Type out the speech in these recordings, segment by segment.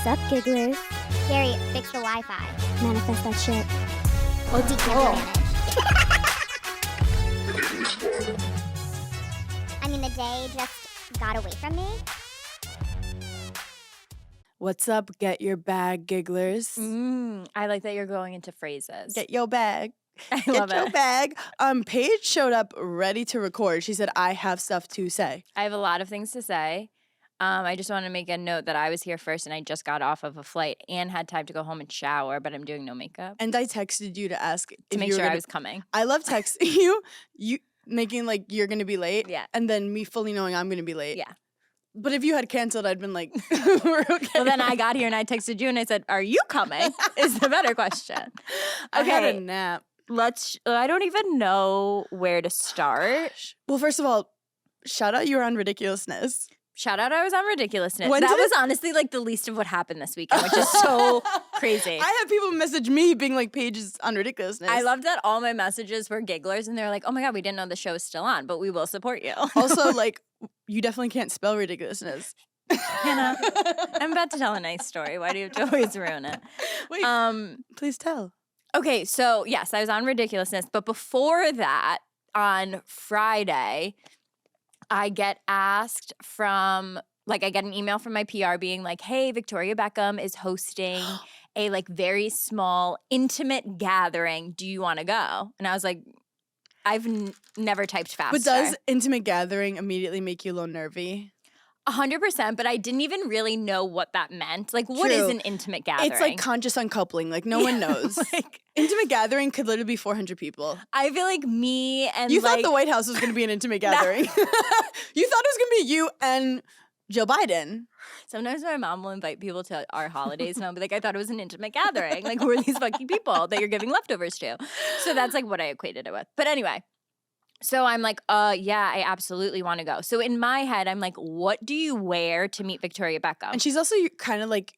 Sup, gigglers? Gary, fix the Wi-Fi. Manifest that shit. OD can't manage. I mean, the day just got away from me. What's up, get your bag, gigglers? I like that you're going into phrases. Get your bag. I Get love your it. bag. Paige showed up ready to record. She said, I have stuff to say. I have a lot of things to say. I just want to make a note that I was here first and I just got off of a flight and had time to go home and shower, but I'm doing no makeup And I texted you to ask to if make you were sure gonna, I was coming. I love texting you making like you're going to be late. Yeah. And then me fully knowing I'm going to be late. Yeah. But if you had canceled, I'd been like, we're okay. Well, then I got here and I texted you and I said, are you coming? Is the better question. I had a Okay. nap. I don't even know where to start. Well, first of all, shout out you were on Ridiculousness. Shout out, I was on Ridiculousness. When That did was honestly like the least of what happened this weekend, which is so crazy. I had people message me being like, Paige is on Ridiculousness. I loved that all my messages were gigglers and they're like, oh my God, we didn't know the show was still on, but we will support you. Also, like, you definitely can't spell Ridiculousness. Hannah, I'm about to tell a nice story. Why do you have to always ruin it? Wait, please tell. Okay, so yes, I was on Ridiculousness, but before that, on Friday, I get asked I get an email from my PR being like, hey, Victoria Beckham is hosting a like very small, intimate gathering. Do you want to go? And I was like, I've never typed faster. But does intimate gathering immediately make you a little nervy? 100%, but I didn't even really know what that meant. Like, what is True. an intimate gathering? It's like conscious uncoupling. Like, no one knows. Like, Intimate gathering could literally be 400 people. I feel like me and You like, thought the White House was going to be an intimate gathering. You thought it was going to be you and Joe Biden. sometimes my mom will invite people to our holidays and I'll be like, I thought it was an intimate gathering. Like, who are these fucking people that you're giving leftovers to? So that's like what I equated it with. But anyway. So I'm like, yeah, I absolutely want to go. So in my head, I'm like, what do you wear to meet Victoria Beckham? And she's also kind of like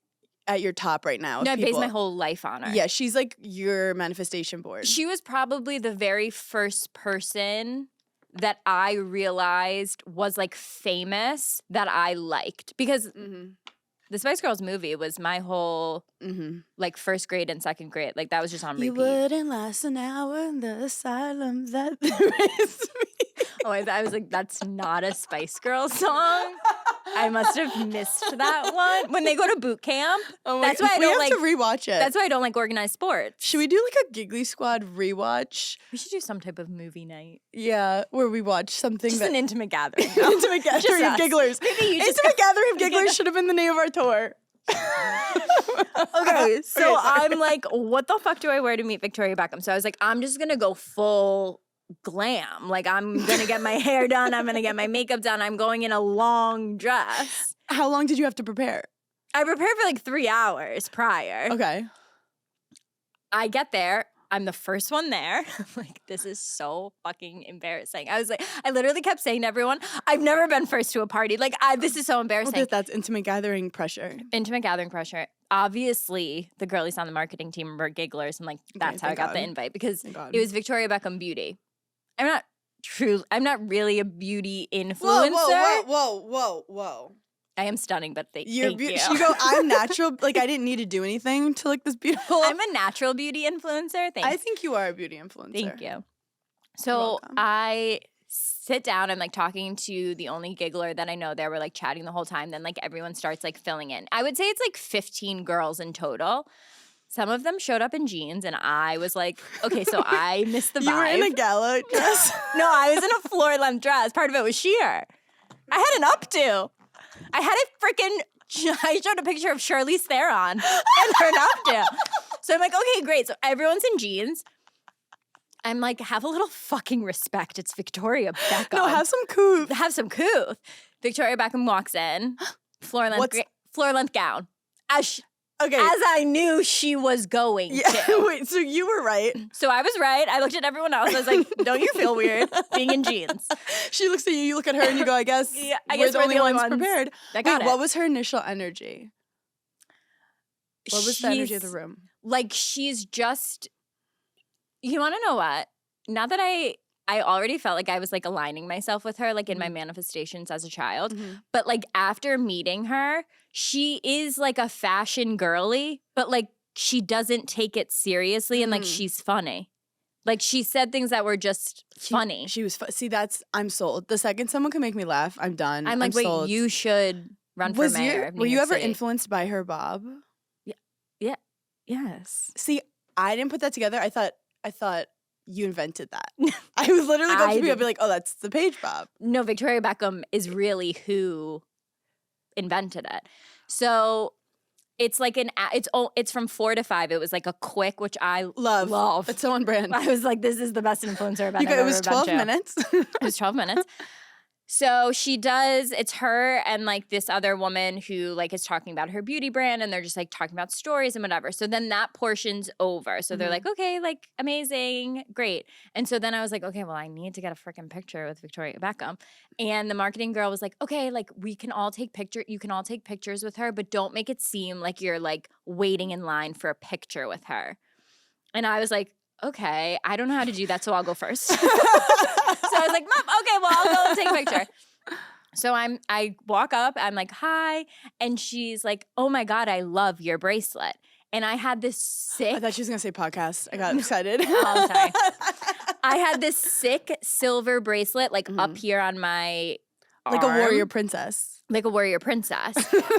at your top right now. No, I of based people. my whole life on her. Yeah, she's like your manifestation board. She was probably the very first person that I realized was like famous that I liked. Because the Spice Girls movie was my whole like first grade and second grade. Like that was just on repeat. You wouldn't last an hour in the asylum that raised me. Oh, I was like, that's not a Spice Girls song. I must have missed that one. When they go to boot camp, Oh my that's why I we don't have like. to rewatch it. That's why I don't like organized sports. Should we do like a Giggly Squad rewatch? We should do some type of movie night. Yeah, where we watch something Just that an intimate gathering. Intimate Gathering of us. Gigglers. Maybe you just Intimate Gathering of Gigglers should have been the name of our tour. Okay, so sorry. I'm like, what the fuck do I wear to meet Victoria Beckham? So I was like, I'm just gonna go full glam. Like, I'm gonna get my hair done. I'm gonna get my makeup done. I'm going in a long dress. How long did you have to prepare? I prepared for like 3 hours prior. Okay. I get there. I'm the first one there. I'm like, this is so fucking embarrassing. I was like, I literally kept saying to everyone, I've never been first to a party. Like, this is so embarrassing. Well, that's intimate gathering pressure. Intimate gathering pressure. Obviously, the girlies on the marketing team were gigglers, and like that's how I thank got the God. invite because Thank God. it was Victoria Beckham Beauty. I'm not really a beauty Whoa, influencer. whoa. I am stunning, but thank you. You go, I'm natural. Like, I didn't need to do anything to look this beautiful. I'm a natural beauty influencer. Thanks. I think you are a beauty influencer. Thank you. So welcome. I sit down. I'm like talking to the only giggler that I know there. We're like chatting the whole time. Then like everyone starts like filling in. I would say it's like 15 girls in total. Some of them showed up in jeans, and I was like, okay, so I missed the vibe. You were in a gala dress? No, I was in a floor-length dress. Part of it was sheer. I had an updo. I had a freaking. I showed a picture of Charlize Theron and her updo. So I'm like, okay, great. So everyone's in jeans. I'm like, have a little fucking respect. It's Victoria Beckham. No, have some couth. Have some couth. Victoria Beckham walks in, floor-length gown. As I knew she was going to. Wait, so you were right. So I was right. I looked at everyone else. I was like, don't you feel weird being in jeans? She looks at you, you look at her, and you go, I guess, Yeah, I we're guess the we're only the only ones ones prepared. that got Wait, it. what was her initial energy? What was the energy of the She's- room? Like, she's just, you want to know what? Now that I I already felt like I was like aligning myself with her like in my manifestations as a child. Mhm. But like after meeting her, she is like a fashion girly, but like she doesn't take it seriously and like she's funny. Like she said things that were just funny. She was see, I'm sold. The second someone can make me laugh, I'm done. I'm like, wait, sold. you should run for mayor of New Were you York ever City. influenced by her bob? Yeah. Yes. See, I didn't put that together. I thought you invented that. I was literally going to be like, oh, that's the Paige bob. No, Victoria Beckham is really who invented it. So it's like it's from 4 to 5. It was like a quick, which I love. It's so on brand. I was like, this is the best influencer event. It was 12 minutes. It was 12 minutes. So it's her and like this other woman who like is talking about her beauty brand and they're just like talking about stories and whatever. So then that portion's over. So they're like, okay, like amazing, great. And so then I was like, okay, well, I need to get a freaking picture with Victoria Beckham. And the marketing girl was like, okay, like you can all take pictures with her, but don't make it seem like you're like waiting in line for a picture with her. And I was like, okay, I don't know how to do that, so I'll go first. So I was like, Mom, okay, well, I'll go take a picture. So I walk up, I'm like, hi. And she's like, oh my God, I love your bracelet. And I had this sick. I thought she was going to say podcast. I got excited. Oh, I'm sorry. I had this sick silver bracelet like up here on my like arm. a warrior princess. Like a warrior princess.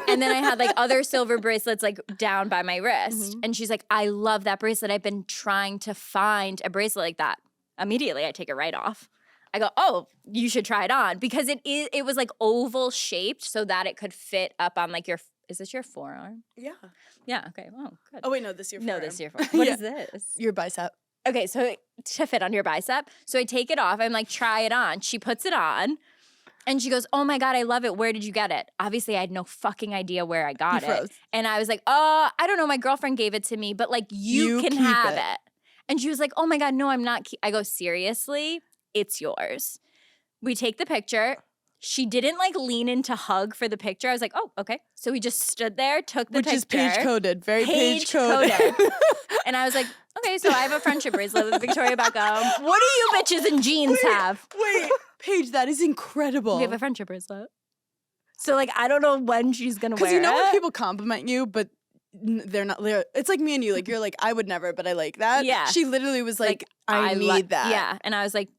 And then I had like other silver bracelets like down by my wrist. And she's like, I love that bracelet. I've been trying to find a bracelet like that. Immediately I take it right off. I go, oh, you should try it on. Because it was like oval shaped so that it could fit up on like is this your forearm? Yeah. Yeah, okay. Oh, good. Oh, wait, no, this is your forearm. No, this is your forearm. What is this? Your bicep. Okay, so to fit on your bicep. So I take it off. I'm like, try it on. She puts it on. And she goes, oh my God, I love it. Where did you get it? Obviously, I had no fucking idea where I got it. And I was like, I don't know. My girlfriend gave it to me, but like you can have it. And she was like, oh my God, no, I'm not. I go, seriously? It's yours. We take the picture. She didn't like lean in to hug for the picture. I was like, oh, okay. So we just stood there, took the picture. Which is Paige coded. Very Paige coded. And I was like, okay, so I have a friendship bracelet with Victoria Beckham. What do you bitches in jeans have? Wait, Paige, that is incredible. We have a friendship bracelet. So like, I don't know when she's gonna wear it. Because you know when people compliment you, but they're not. It's like me and you. Like you're like, I would never, but I like that. Yeah. She literally was like I need that. Yeah. And I was like,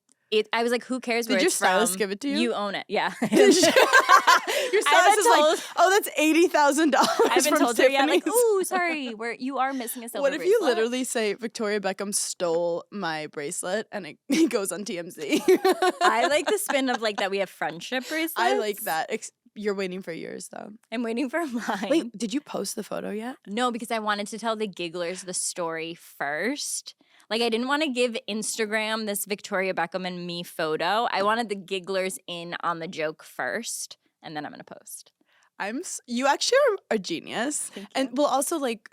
I was like, who cares where Did your it's from? stylist give it to you? You own it. Yeah. Your stylist is like, oh, that's $80,000. I've been told her, yeah, I'm like, Tiffany's. ooh, sorry, you are missing a silver What if bracelet. you literally say Victoria Beckham stole my bracelet and it goes on TMZ? I like the spin of like that we have friendship bracelets. I like that. You're waiting for yours though. I'm waiting for mine. Wait, did you post the photo yet? No, because I wanted to tell the gigglers the story first. Like, I didn't want to give Instagram this Victoria Beckham and me photo. I wanted the gigglers in on the joke first, and then I'm going to post. You actually are a genius. And well, also, like,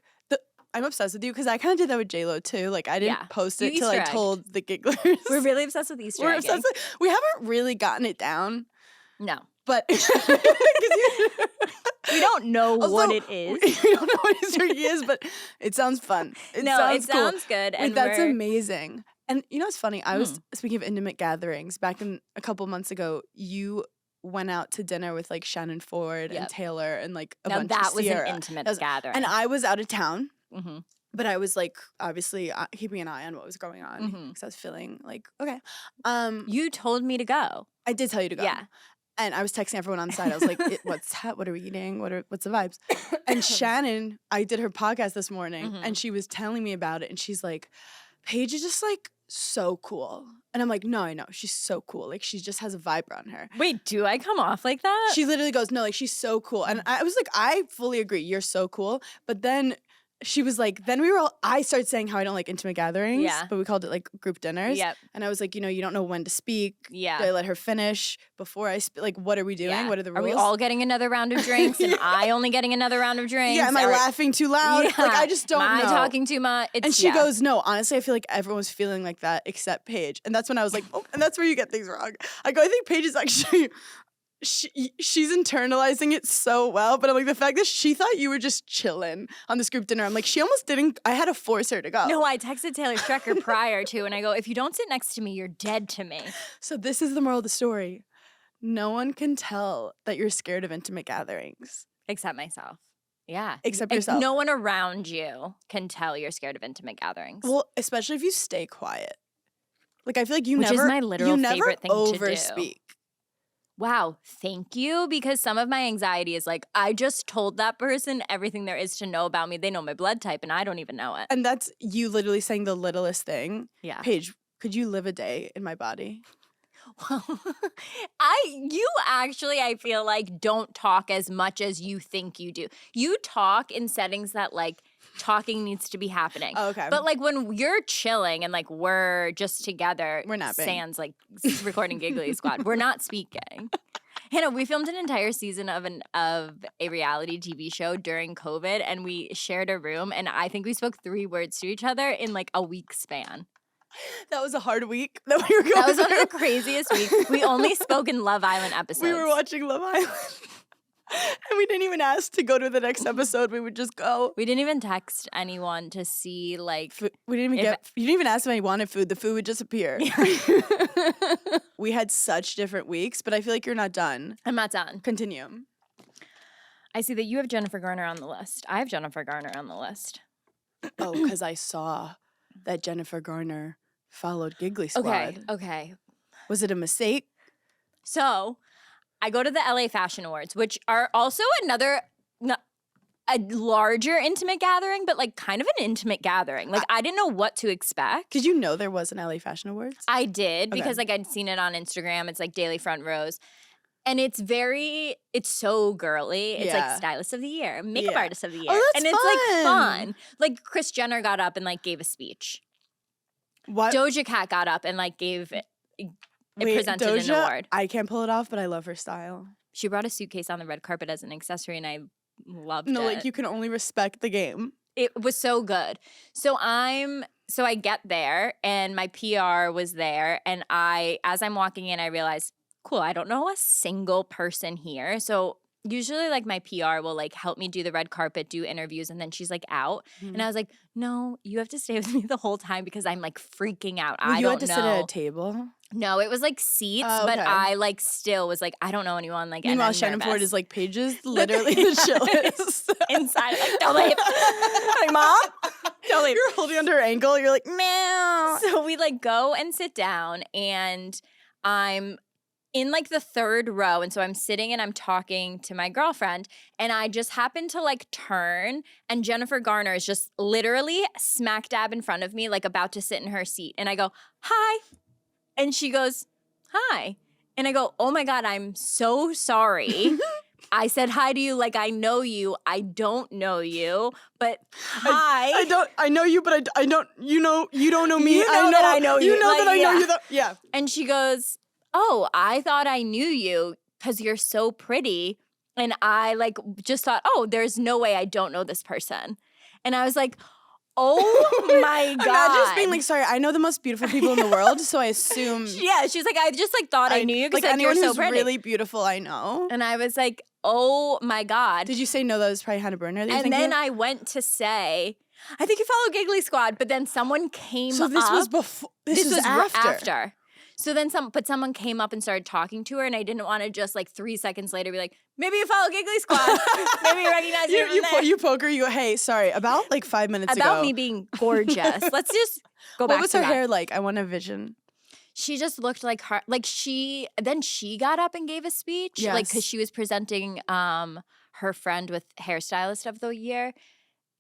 I'm obsessed with you because I kind of did that with JLo too. Like, I didn't post it till I told the gigglers. We're really obsessed with Easter egg. We haven't really gotten it down. No. But we don't know what it is. We don't know what Easter egg is, but it sounds fun. It sounds good. And that's amazing. And you know what's funny? I was speaking of intimate gatherings. Back in a couple months ago, you went out to dinner with like Shannon Ford and Taylor and like a bunch of Sierra. That was an intimate gathering. And I was out of town. Mm-hmm. But I was like, obviously, keeping an eye on what was going on because I was feeling like, okay. You told me to go. I did tell you to go. Yeah. And I was texting everyone on the side. I was like, what are we eating? What's the vibes? And Shannon, I did her podcast this morning and she was telling me about it. And she's like, Paige is just like so cool. And I'm like, no, I know. She's so cool. Like she just has a vibe around her. Wait, do I come off like that? She literally goes, no, like she's so cool. And I was like, I fully agree. You're so cool. But then she was like, I started saying how I don't like intimate gatherings, but we called it like group dinners. Yep. And I was like, you don't know when to speak. Yeah. Did I let her finish before I speak? Like, what are we doing? Yeah. What are the rules? Are we all getting another round of drinks and I only getting another round of drinks? Yeah, am I laughing too loud? Yeah. Like, I just don't know. Am I talking too much? And she goes, no, honestly, I feel like everyone was feeling like that except Paige. And that's when I was like, oh, and that's where you get things wrong. I go, I think Paige is actually... she's internalizing it so well, but I'm like, the fact that she thought you were just chilling on this group dinner, I'm like, she almost didn't. I had to force her to go. No, I texted Taylor Strecker prior to, and I go, if you don't sit next to me, you're dead to me. So this is the moral of the story. No one can tell that you're scared of intimate gatherings. Except myself. Yeah. Except yourself. No one around you can tell you're scared of intimate gatherings. Well, especially if you stay quiet. Like, I feel like Which is my literal favorite thing to do. overspeak. Wow, thank you. Because some of my anxiety is like, I just told that person everything there is to know about me. They know my blood type and I don't even know it. And that's you literally saying the littlest thing. Yeah. Paige, could you live a day in my body? Well, you actually, I feel like, don't talk as much as you think you do. You talk in settings that, like, talking needs to be happening. Oh, okay. But, like, when you're chilling and, like, we're just together. We're napping. Sans, like, recording Giggly Squad. We're not speaking. Hannah, we filmed an entire season of a reality TV show during COVID, and we shared a room, and I think we spoke 3 words to each other in, like, a week span. That was a hard week that we were going That was through. one of the craziest weeks. We only spoke in Love Island episodes. We were watching Love Island. And we didn't even ask to go to the next episode. We would just go. We didn't even text anyone to see, like... We didn't even you didn't even ask if I wanted food. The food would just appear. We had such different weeks, but I feel like you're not done. I'm not done. Continue. I see that you have Jennifer Garner on the list. I have Jennifer Garner on the list. Oh, because I saw that Jennifer Garner followed Giggly Squad. Okay. Was it a mistake? So, I go to the LA Fashion Awards, which are also a larger intimate gathering, but like kind of an intimate gathering. Like I didn't know what to expect. Did you know there was an LA Fashion Awards? I did because like I'd seen it on Instagram. It's like daily front rows. And it's so girly. It's like stylist of the year, makeup artist of the year. Oh, that's and it's like fun. Like Kris Jenner got up and like gave a speech. What? Doja Cat got up and like presented Doja, an award. I can't pull it off, but I love her style. She brought a suitcase on the red carpet as an accessory and I loved it. No, like you can only respect the game. It was so good. So I get there and my PR was there and as I'm walking in, I realized, cool, I don't know a single person here. So usually like my PR will like help me do the red carpet, do interviews, and then she's like out. Mm-hmm. And I was like, no, you have to stay with me the whole time because I'm like freaking out. Well, you had to sit at a table? No, it was like seats, but I like still was like, I don't know anyone. Like, meanwhile, Shannon Ford is like, Paige is literally the chillest. Inside, like, don't leave. Like, Mom, don't leave. You're holding onto her ankle. You're like, meow. So we like go and sit down and I'm in like the 3rd row. And so I'm sitting and I'm talking to my girlfriend and I just happen to like turn and Jennifer Garner is just literally smack dab in front of me, like about to sit in her seat. And I go, hi. And she goes, hi. And I go, oh my God, I'm so sorry. I said hi to you like I know you. I don't know you, but hi. I know you, but I don't, you don't know me. You know that I know you. You know like, that I know you. Yeah. And she goes, oh, I thought I knew you because you're so pretty. And I like just thought, oh, there's no way I don't know this person. And I was like, oh my God. Imagine just being like, sorry, I know the most beautiful people in the world, so I assume. Yeah, she's like, I just like thought I knew you because like, you're anyone so who's pretty. really beautiful, I know. And I was like, oh my God. Did you say no, that was probably Hannah Burner? And then I went to say, I think you follow Giggly Squad, but then someone came up. So this was before, this was after. So then someone came up and started talking to her, and I didn't want to just like 3 seconds later be like, maybe you follow Giggly Squad. Maybe you recognize me from there. You poke her, you go, hey, sorry, about like 5 minutes ago. About me being gorgeous. Let's just go back to that. What was her hair like? I want a vision. She just looked like her, like she got up and gave a speech, like because she was presenting her friend with hairstylist of the year.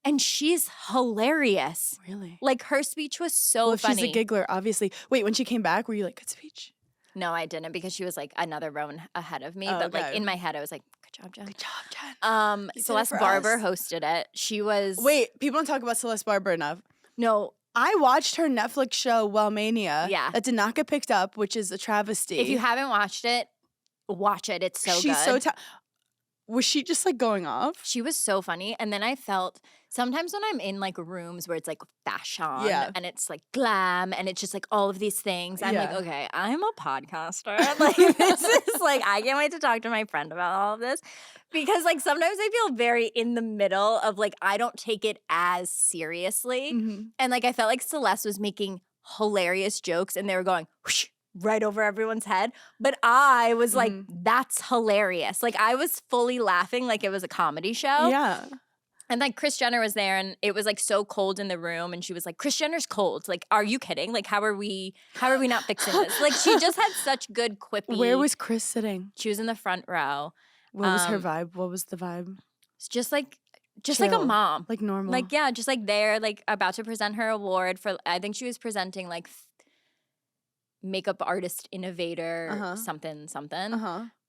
And she's hilarious. Really? Like, her speech was so funny. She's a giggler, obviously. Wait, when she came back, were you like, good speech? No, I didn't because she was, like, another row ahead of me. Oh, but, like, in my head, I was like, good job, Jen. Good job, Jen. Celeste Barber hosted it. She was... Wait, people don't talk about Celeste Barber enough. No. I watched her Netflix show, Wellmania. Yeah. That did not get picked up, which is a travesty. If you haven't watched it, watch it. It's so good. She's so Was she just like going off? She was so funny. And then I felt sometimes when I'm in like rooms where it's like fashion and it's like glam and it's just like all of these things, I'm like, okay, I'm a podcaster. Like this is like, I can't wait to talk to my friend about all of this. Because like sometimes I feel very in the middle of like, I don't take it as seriously. And like I felt like Celeste was making hilarious jokes and they were going whoosh, right over everyone's head. But I was like, that's hilarious. Like I was fully laughing like it was a comedy show. Yeah. And like Kris Jenner was there and it was like so cold in the room and she was like, Kris Jenner's cold. Like, are you kidding? Like, how are we not fixing this? Like she just had such good quippy. Where was Kris sitting? She was in the front row. What was her vibe? What was the vibe? It's just like Chill. like a mom. Like normal. Like, yeah, just like there, like about to present her award for, I think she was presenting like makeup artist innovator something.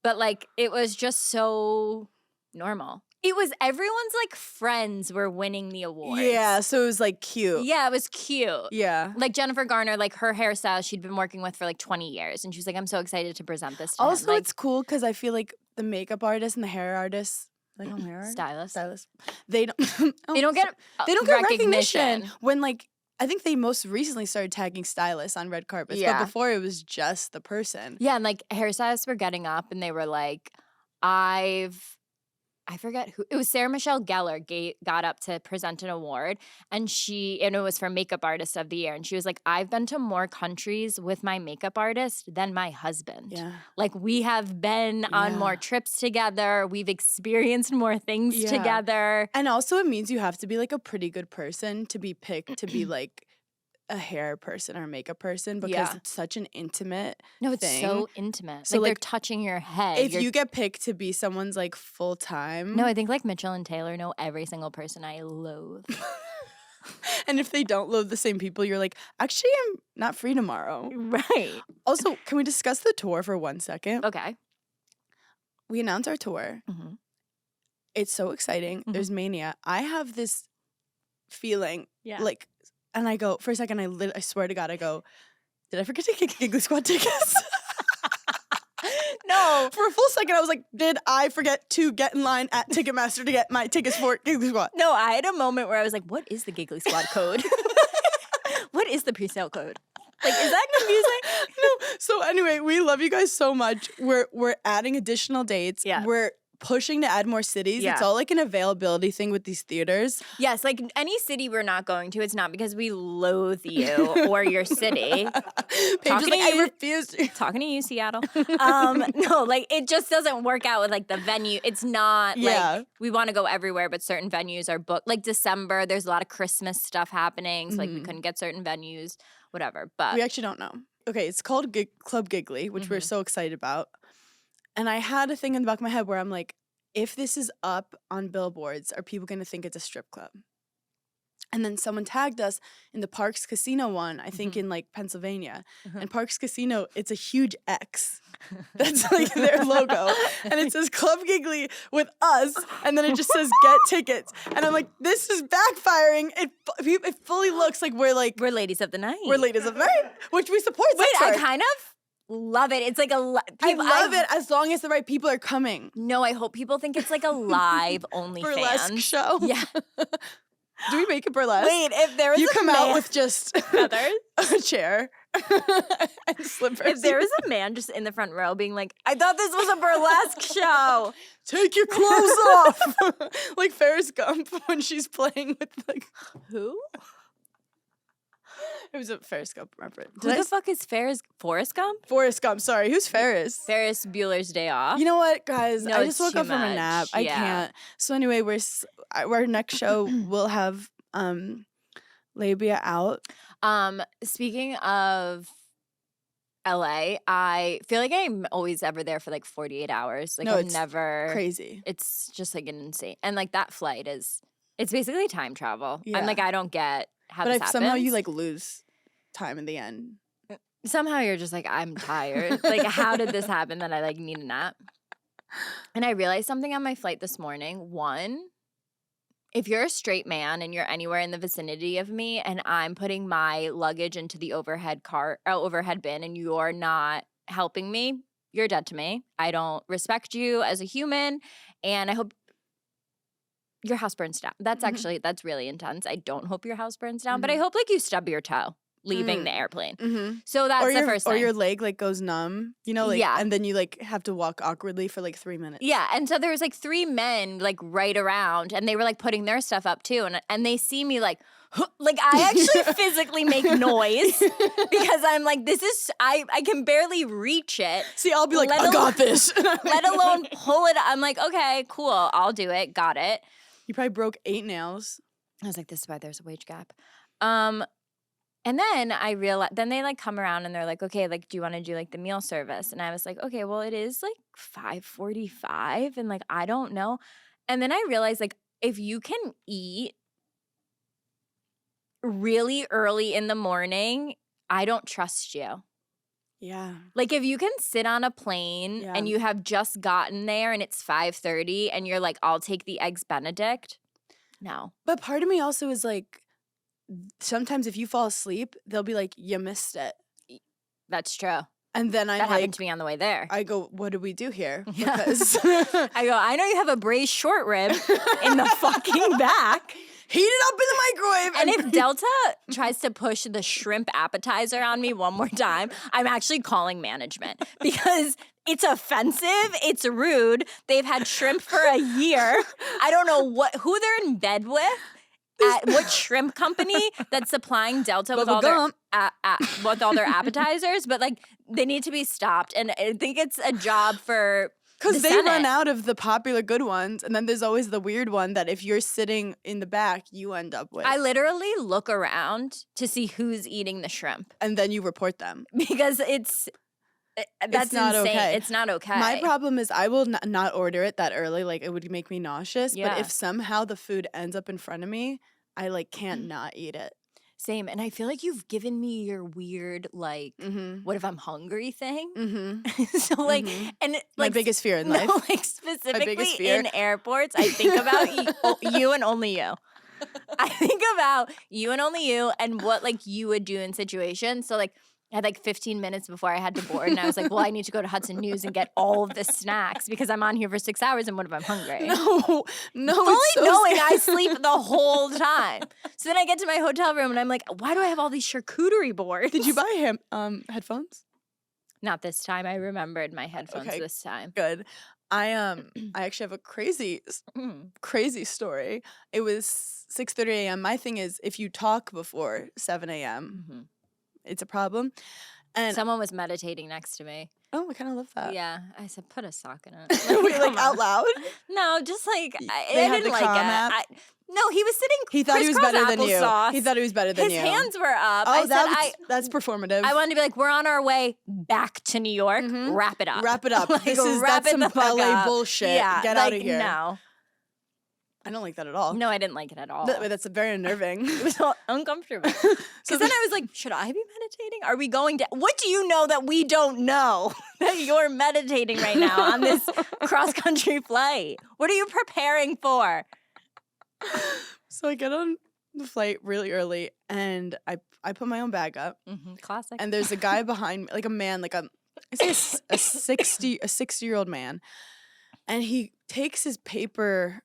But like it was just so normal. It was everyone's like friends were winning the awards. Yeah, so it was like cute. Yeah, it was cute. Yeah. Like Jennifer Garner, like her hairstyle she'd been working with for like 20 years. And she was like, I'm so excited to present this to him. Also, Like, it's cool because I feel like the makeup artist and the hair artists, like hair artist? Stylist. They don't They don't get recognition. When like I think they most recently started tagging stylists on red carpets, but before it was just the person. Yeah, and like hairstylists were getting up and they were like, I forget who, it was Sarah Michelle Gellar got up to present an award and it was for Makeup Artist of the Year. And she was like, I've been to more countries with my makeup artist than my husband. Yeah. Like we have been on more trips together. We've experienced more things together. And also it means you have to be like a pretty good person to be picked to be like a hair person or a makeup person because it's such an intimate it's so intimate. So like they're touching your head. If you get picked to be someone's like full time. No, I think like Mitchell and Taylor know every single person I loathe. And if they don't loathe the same people, you're like, actually, I'm not free tomorrow. Right. Also, can we discuss the tour for 1 second? Okay. We announced our tour. It's so exciting. There's mania. I have this feeling like, and I go, for a second, I swear to God, I go, did I forget to get Giggly Squad tickets? No. For a full second, I was like, did I forget to get in line at Ticketmaster to get my tickets for Giggly Squad? No, I had a moment where I was like, what is the Giggly Squad code? What is the presale code? Like, is that confusing? No. So anyway, we love you guys so much. We're adding additional dates. Yeah. We're pushing to add more cities. Yeah. It's all like an availability thing with these theaters. Yes, like any city we're not going to, it's not because we loathe you or your city. Paige is like, I refuse to. Talking to you, Seattle. No, like it just doesn't work out with like the venue. It's not like we want to go everywhere, but certain venues are booked. Like December, there's a lot of Christmas stuff happening. So like we couldn't get certain venues, whatever. But we actually don't know. Okay, it's called Club Giggly, which we're so excited about. And I had a thing in the back of my head where I'm like, if this is up on billboards, are people going to think it's a strip club? And then someone tagged us in the Parks Casino one, I think in like Pennsylvania. And Parks Casino, it's a huge X. That's like their logo. And it says Club Giggly with us. And then it just says get tickets. And I'm like, this is backfiring. It fully looks like we're ladies of the night. We're ladies of the night, which we support. Wait, I kind of love it. It's like I love it as long as the right people are coming. No, I hope people think it's like a live OnlyFans burlesque show. Yeah. Do we make it burlesque? Wait, if there was you a come man, out with just feathers, a chair, and slippers. If there was a man just in the front row being like, I thought this was a burlesque show. Take your clothes off. Like Ferris Gump when she's playing with like who? It was a Ferris Gump reference. Who the fuck is Forrest Gump? Forrest Gump, sorry. Who's Ferris? Ferris Bueller's Day Off. You know what, guys? No, I just woke up from a much. nap. I can't. So anyway, our next show will have labia out. Speaking of LA, I feel like I'm always ever there for like 48 hours. Like no, I'm it's never crazy. It's just like an insane. And like that flight it's basically time travel. Yeah. I'm like, I don't get how but this happens. Somehow you like lose time in the end. Somehow you're just like, I'm tired. Like, how did this happen that I like need a nap? And I realized something on my flight this morning. One, if you're a straight man and you're anywhere in the vicinity of me and I'm putting my luggage into the overhead bin and you're not helping me, you're dead to me. I don't respect you as a human And I hope your house burns down. That's really intense. I don't hope your house burns down, but I hope like you stub your toe leaving the airplane. So that's the first thing. Or your leg like goes numb, you know, like, Yeah. and then you like have to walk awkwardly for like 3 minutes. Yeah, and so there was like 3 men like right around, and they were like putting their stuff up too, and they see me like I actually physically make noise because I'm like, this is I can barely reach it. See, I'll be like, I got this. Let alone pull it. I'm like, okay, cool, I'll do it. Got it. You probably broke 8 nails. I was like, this is why there's a wage gap. And then I realized, then they like come around and they're like, okay, like, do you want to do like the meal service? And I was like, okay, well, it is like 5:45 and like, I don't know. And then I realized like, if you can eat really early in the morning, I don't trust you. Yeah. Like if you can sit on a plane and you have just gotten there and it's 5:30 and you're like, I'll take the Eggs Benedict. No. But part of me also is like, sometimes if you fall asleep, they'll be like, you missed it. That's true. And then that happened to me on the way there. I go, what do we do here? Yeah. Because I go, I know you have a braised short rib in the fucking back. Heat it up in the microwave. And if Delta tries to push the shrimp appetizer on me one more time, I'm actually calling management because it's offensive. It's rude. They've had shrimp for a year. I don't know who they're in bed with. At what shrimp company that's supplying Delta with all their appetizers, but like they need to be stopped. And I think it's a job for because they run out of the popular good ones, and then there's always the weird one that if you're sitting in the back, you end up with. I literally look around to see who's eating the shrimp, and then you report them because that's not insane. okay. It's not okay. My problem is I will not order it that early. Like it would make me nauseous. Yeah. But if somehow the food ends up in front of me, I like can't not eat it. Same. And I feel like you've given me your weird like, what if I'm hungry thing? So like, and like my biggest fear in life. Like specifically in airports, I think about you and only you. I think about you and only you and what like you would do in situations. So like I had like 15 minutes before I had to board, and I was like, well, I need to go to Hudson News and get all of the snacks because I'm on here for 6 hours, and what if I'm hungry? No. Fully knowing I sleep the whole time. So then I get to my hotel room, and I'm like, why do I have all these charcuterie boards? Did you buy him headphones? Not this time. I remembered my headphones this time. Good. I actually have a crazy story. It was 6:30 a.m. My thing is, if you talk before 7 a.m., it's a problem. And someone was meditating next to me. Oh, I kind of love that. Yeah. I said, put a sock in it. Wait, like out loud? No, just like, I have didn't the like Calm it. app? No, he was sitting He thought he was better than you. applesauce. He thought he was better than you. His hands were up. Oh, that's performative. I wanted to be like, we're on our way back to New York. Wrap it up. Wrap it up. Like, That's some LA bullshit. Yeah, Get out of here. No. I don't like that at all. No, I didn't like it at all. That's very unnerving. It was all uncomfortable. Because then I was like, should I be meditating? Are we going to... What do you know that we don't know that you're meditating right now on this cross-country flight? What are you preparing for? So I get on the flight really early, and I put my own bag up. Classic. And there's a guy behind me, like a man, like I say a 60-year-old man, and he takes his paper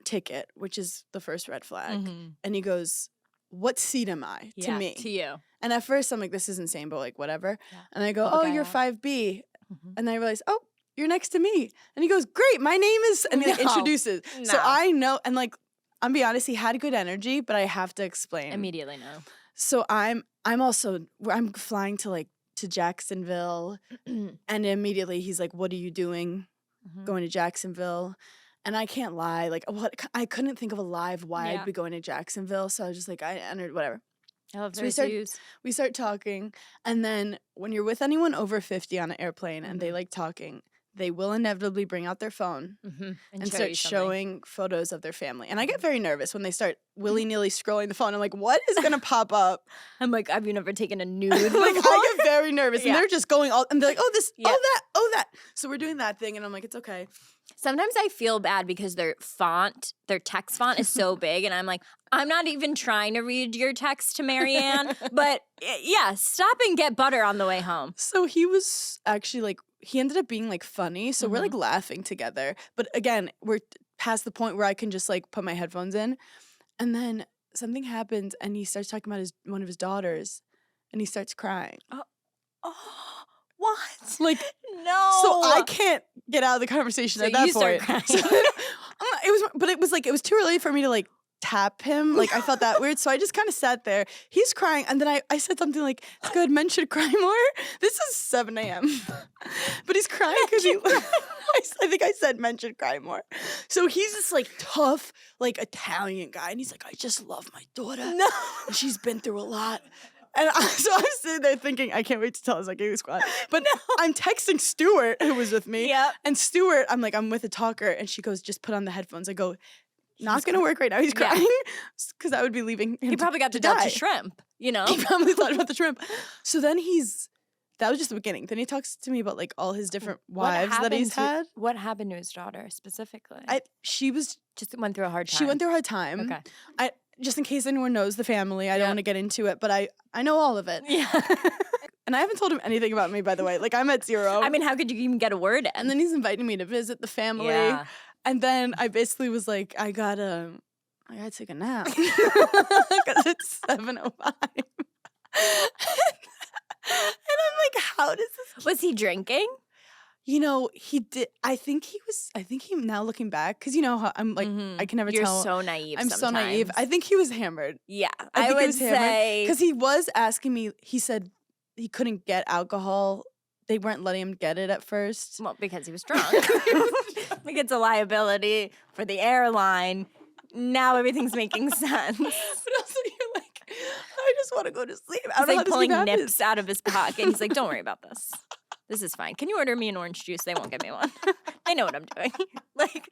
ticket, which is the first red flag, and he goes, what seat am I? To me. To you. And at first I'm like, this is insane, but like whatever. Yeah. And I go, oh, you're 5B. And I realize, oh, you're next to me. And he goes, great, my name is, and he like, introduces. No. So I know, and like, I'm be honest, he had good energy, but I have to explain. Immediately no. So I'm flying to Jacksonville, and immediately he's like, what are you doing going to Jacksonville? And I can't lie, like I couldn't think of a lie of why I'd be going to Jacksonville. So I was just like, I entered whatever. I love so we start talking, and then when you're with anyone over 50 on an airplane and they like talking, they will inevitably bring out their phone and start showing photos of their family. And I get very nervous when they start willy-nilly scrolling the phone. I'm like, what is going to pop up? I'm like, have you never taken a nude? Like, I get very nervous. And they're just going all, and they're like, oh, this, oh, that, oh, that. So we're doing that thing, and I'm like, it's okay. Sometimes I feel bad because their text font is so big, and I'm like, I'm not even trying to read your text to Marianne, but yeah, stop and get butter on the way home. So he was actually like, he ended up being like funny. So we're like laughing together. But again, we're past the point where I can just like put my headphones in. And then something happens and he starts talking about one of his daughters and he starts crying. Oh, what? Like, no. So I can't get out of the conversation at that point. Crying. So, it was too early for me to like tap him. Like I felt that weird. So I just kind of sat there. He's crying. And then I said something like, it's good, men should cry more. This is 7 a.m. But he's crying because I think I said men should cry more. So he's this like tough, like Italian guy. And he's like, I just love my daughter. No. And she's been through a lot. And so I'm sitting there thinking, I can't wait to tell his like Giggling squad. But I'm texting Stuart, who was with me. Yep. And Stuart, I'm with a talker. And she goes, just put on the headphones. I go, not going to work right now. He's crying. Because I would be leaving him He probably got to the die. Delta shrimp, you know? He probably thought about the shrimp. So then that was just the beginning. Then he talks to me about like all his different wives that he's had. What happened to his daughter specifically? She just went through a hard time. She went through a hard time. Okay. Just in case anyone knows the family, I don't want to get into it, but I know all of it. Yeah. And I haven't told him anything about me, by the way. Like, I'm at 0. I mean, how could you even get a word in? And then he's inviting me to visit the family. Yeah. And then I basically was like, I gotta take a nap. Because it's 7:05. And I'm like, how does this... Was he drinking? You know, he did. I think he now looking back, because you know how I'm like, I can never tell. You're so naive. I'm so naive. I think he was hammered. Yeah, I think would he was say because he was asking me. He said he couldn't get alcohol. They weren't letting him get it at first. Well, because he was drunk. Like it's a liability for the airline. Now everything's making sense. But also, you're like, I just want to go to sleep. He's like pulling nips out of his pocket. He's like, don't worry about this. This is fine. Can you order me an orange juice? They won't give me one. I know what I'm doing. Like,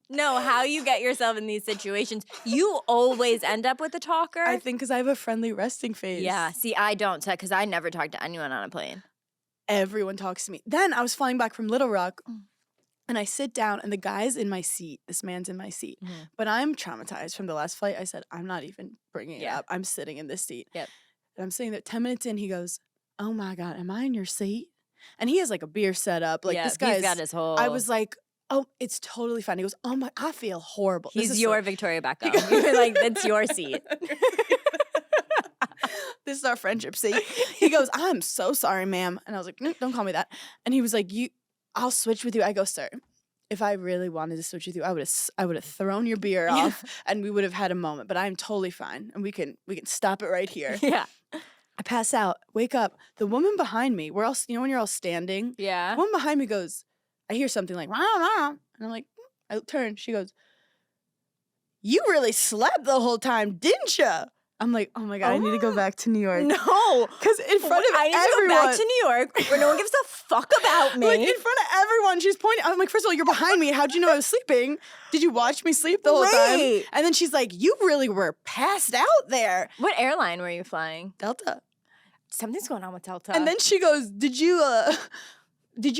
no, how you get yourself in these situations, you always end up with a talker. I think because I have a friendly resting face. Yeah, see, I don't, because I never talk to anyone on a plane. Everyone talks to me. Then I was flying back from Little Rock, and I sit down, and the guy's in my seat. This man's in my seat. But I'm traumatized from the last flight. I said, I'm not even bringing it up. I'm sitting in this seat. Yep. And I'm sitting there. 10 minutes in, he goes, oh, my God, am I in your seat? And he has like a beer set up. Like this guy's got his whole... I was like, oh, it's totally fine. He goes, oh my, I feel horrible. He's your Victoria Beckham. You're like, that's your seat. This is our friendship seat. He goes, I'm so sorry, ma'am. And I was like, no, don't call me that. And he was like, I'll switch with you. I go, sir, if I really wanted to switch with you, I would have thrown your beer off and we would have had a moment. But I'm totally fine. And we can stop it right here. Yeah. I pass out, wake up. The woman behind me, we're all, you know when you're all standing? Yeah. The woman behind me goes, I hear something like, rah, rah. And I'm like, I turn. She goes, you really slept the whole time, didn't you? I'm like, oh my God, I need to go back to New York. No. Because in front of I need everyone. to go back to New York where no one gives a fuck about me. Like in front of everyone, she's pointing. I'm like, first of all, you're behind me. How'd you know I was sleeping? Did you watch me sleep the whole time? And then she's like, you really were passed out there. What airline were you flying? Delta. Something's going on with Delta. And then she goes, did you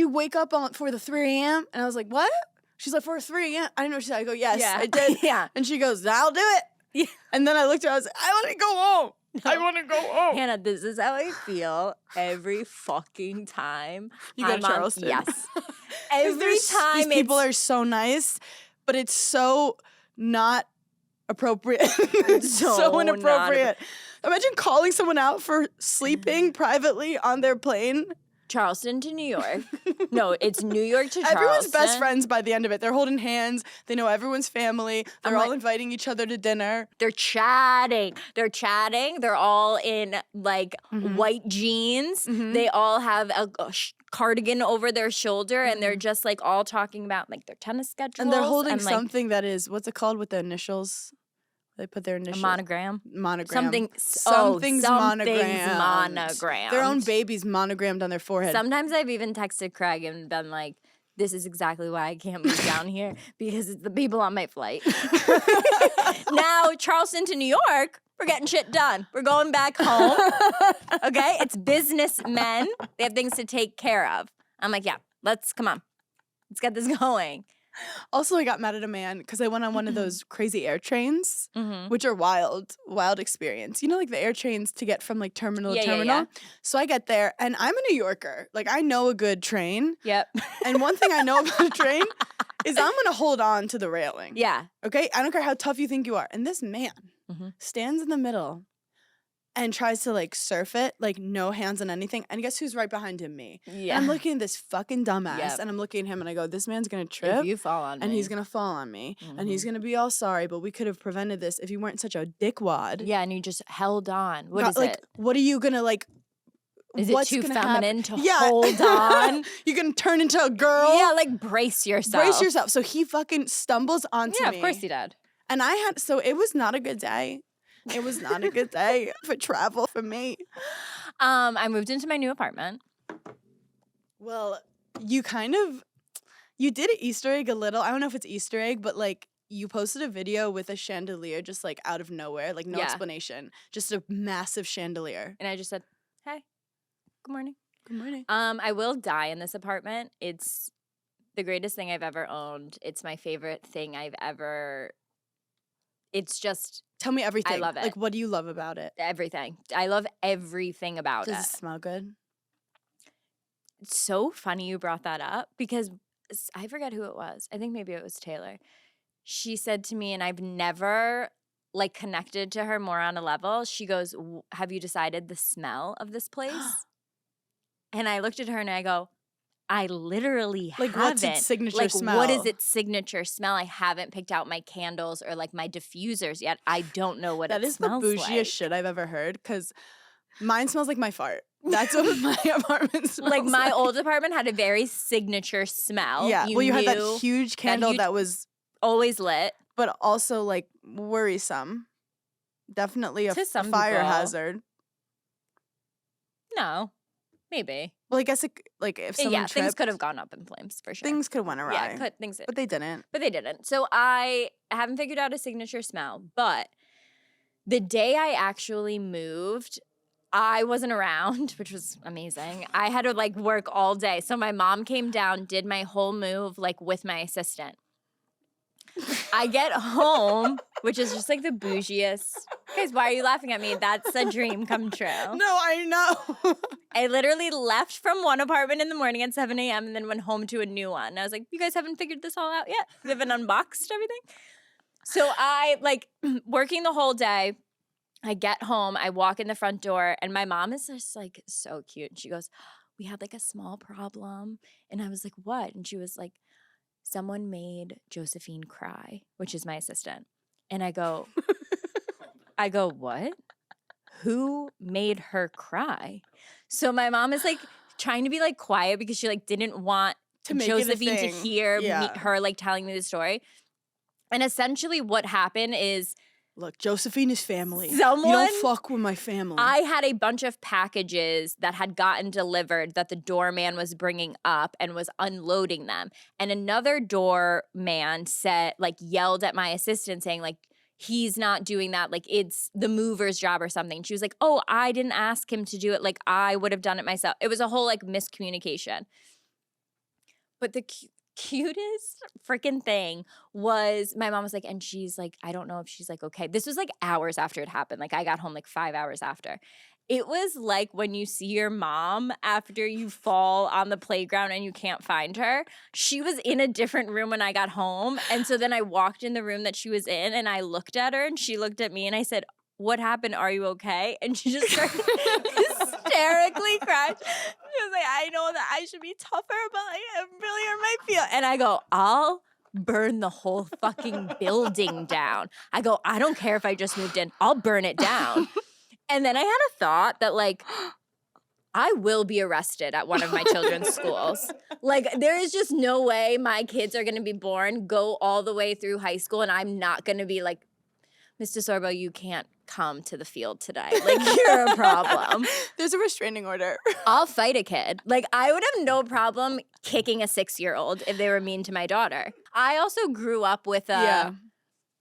wake up for the 3 a.m.? And I was like, what? She's like, for 3 a.m.? I didn't know what she said. I go, yes, I did. Yeah. And she goes, I'll do it. Yeah. And then I looked at her, I was like, I want to go home. I want to go home. Hannah, this is how I feel every fucking time. You go to Charleston. Yes. Every time these people are so nice, but it's so not appropriate. It's so inappropriate. Imagine calling someone out for sleeping privately on their plane. Charleston to New York. No, it's New York to Charleston. Everyone's best friends by the end of it. They're holding hands. They know everyone's family. They're all inviting each other to dinner. They're chatting. They're all in like white jeans. They all have a cardigan over their shoulder and they're just like all talking about like their tennis schedules. And they're holding something that is, what's it called with the initials? They put their initials. A monogram? Monogram. Something's monogrammed. Their own baby's monogrammed on their forehead. Sometimes I've even texted Craig and been like, this is exactly why I can't move down here because it's the people on my flight. Now, Charleston to New York, we're getting shit done. We're going back home. Okay? It's businessmen. They have things to take care of. I'm like, yeah, come on. Let's get this going. Also, I got mad at a man because I went on one of those crazy air trains, which are wild experience. You know, like the air trains to get from like terminal to terminal. Yeah. So I get there, and I'm a New Yorker. Like, I know a good train. Yep. And one thing I know about a train is I'm going to hold on to the railing. Yeah. Okay? I don't care how tough you think you are. And this man stands in the middle and tries to like surf it, like no hands on anything. And guess who's right behind him? Me. Yeah. And I'm looking at this fucking dumbass, and I'm looking at him and I go, this man's gonna trip. If you fall on me. And he's gonna fall on me. And he's gonna be all sorry, but we could have prevented this if you weren't such a dickwad. Yeah, and you just held on. What is like, it? What are you gonna like? Is it too feminine to yeah. hold on? You're gonna turn into a girl? Yeah, like brace yourself. Brace yourself. So he fucking stumbles onto me. Yeah, of course he did. And so it was not a good day. It was not a good day for travel for me. I moved into my new apartment. Well, you did an Easter egg a little. I don't know if it's Easter egg, but like you posted a video with a chandelier just like out of nowhere, like no explanation. Just a massive chandelier. And I just said, hey, good morning. Good morning. I will die in this apartment. It's the greatest thing I've ever owned. It's my favorite thing I've ever... It's just... Tell me everything. I love it. Like, what do you love about it? Everything. I love everything about it. Does it smell good? It's so funny you brought that up because I forget who it was. I think maybe it was Taylor. She said to me, and I've never like connected to her more on a level. She goes, have you decided the smell of this place? And I looked at her and I go, I literally haven't. Like, what's its signature smell? What is its signature smell? I haven't picked out my candles or, like, my diffusers yet. I don't know what it smells like. That is the bougiest shit I've ever heard, because mine smells like my fart. That's what my apartment smells like. My old apartment had a very signature smell. Yeah, you had that huge candle that was... always lit. But also, like, worrisome. Definitely a fire hazard. No. Maybe. Well, I guess if someone tripped, things could have gone up in flames for sure. Things could have went awry. Yeah, but they didn't. But they didn't. So I haven't figured out a signature smell. But the day I actually moved, I wasn't around, which was amazing. I had to like work all day. So my mom came down, did my whole move like with my assistant. I get home, which is just like the bougiest. Guys, why are you laughing at me? That's a dream come true. No, I know. I literally left from one apartment in the morning at 7 a.m. and then went home to a new one. And I was like, you guys haven't figured this all out yet? You haven't unboxed everything? So I, like, working the whole day, I get home, I walk in the front door, and my mom is just, like, so cute. And she goes, we had, like, a small problem. And I was like, what? And she was like, someone made Josephine cry, which is my assistant. And I go, what? Who made her cry? So my mom is like trying to be like quiet because she like didn't want Josephine to hear her like telling me the story. And essentially what happened is, look, Josephine is family. You don't fuck with my family. I had a bunch of packages that had gotten delivered that the doorman was bringing up and was unloading them. And another doorman yelled at my assistant saying like, he's not doing that. Like, it's the mover's job or something. She was like, oh, I didn't ask him to do it. Like, I would have done it myself. It was a whole like miscommunication. But the cutest freaking thing was my mom was like, and she's like, I don't know if she's like, okay. This was like hours after it happened. Like I got home like 5 hours after. It was like when you see your mom after you fall on the playground and you can't find her. She was in a different room when I got home. And so then I walked in the room that she was in and I looked at her and she looked at me and I said, what happened? Are you okay? And she just started hysterically crying. She was like, I know that I should be tougher, but like, it really hurt my feel. And I go, I'll burn the whole fucking building down. I go, I don't care if I just moved in. I'll burn it down. And then I had a thought that like, I will be arrested at one of my children's schools. Like, there is just no way my kids are going to be born, go all the way through high school, and I'm not going to be like, Mr. Sorbo, you can't come to the field today. Like, you're a problem. There's a restraining order. I'll fight a kid. Like, I would have no problem kicking a 6-year-old if they were mean to my daughter. I also grew up with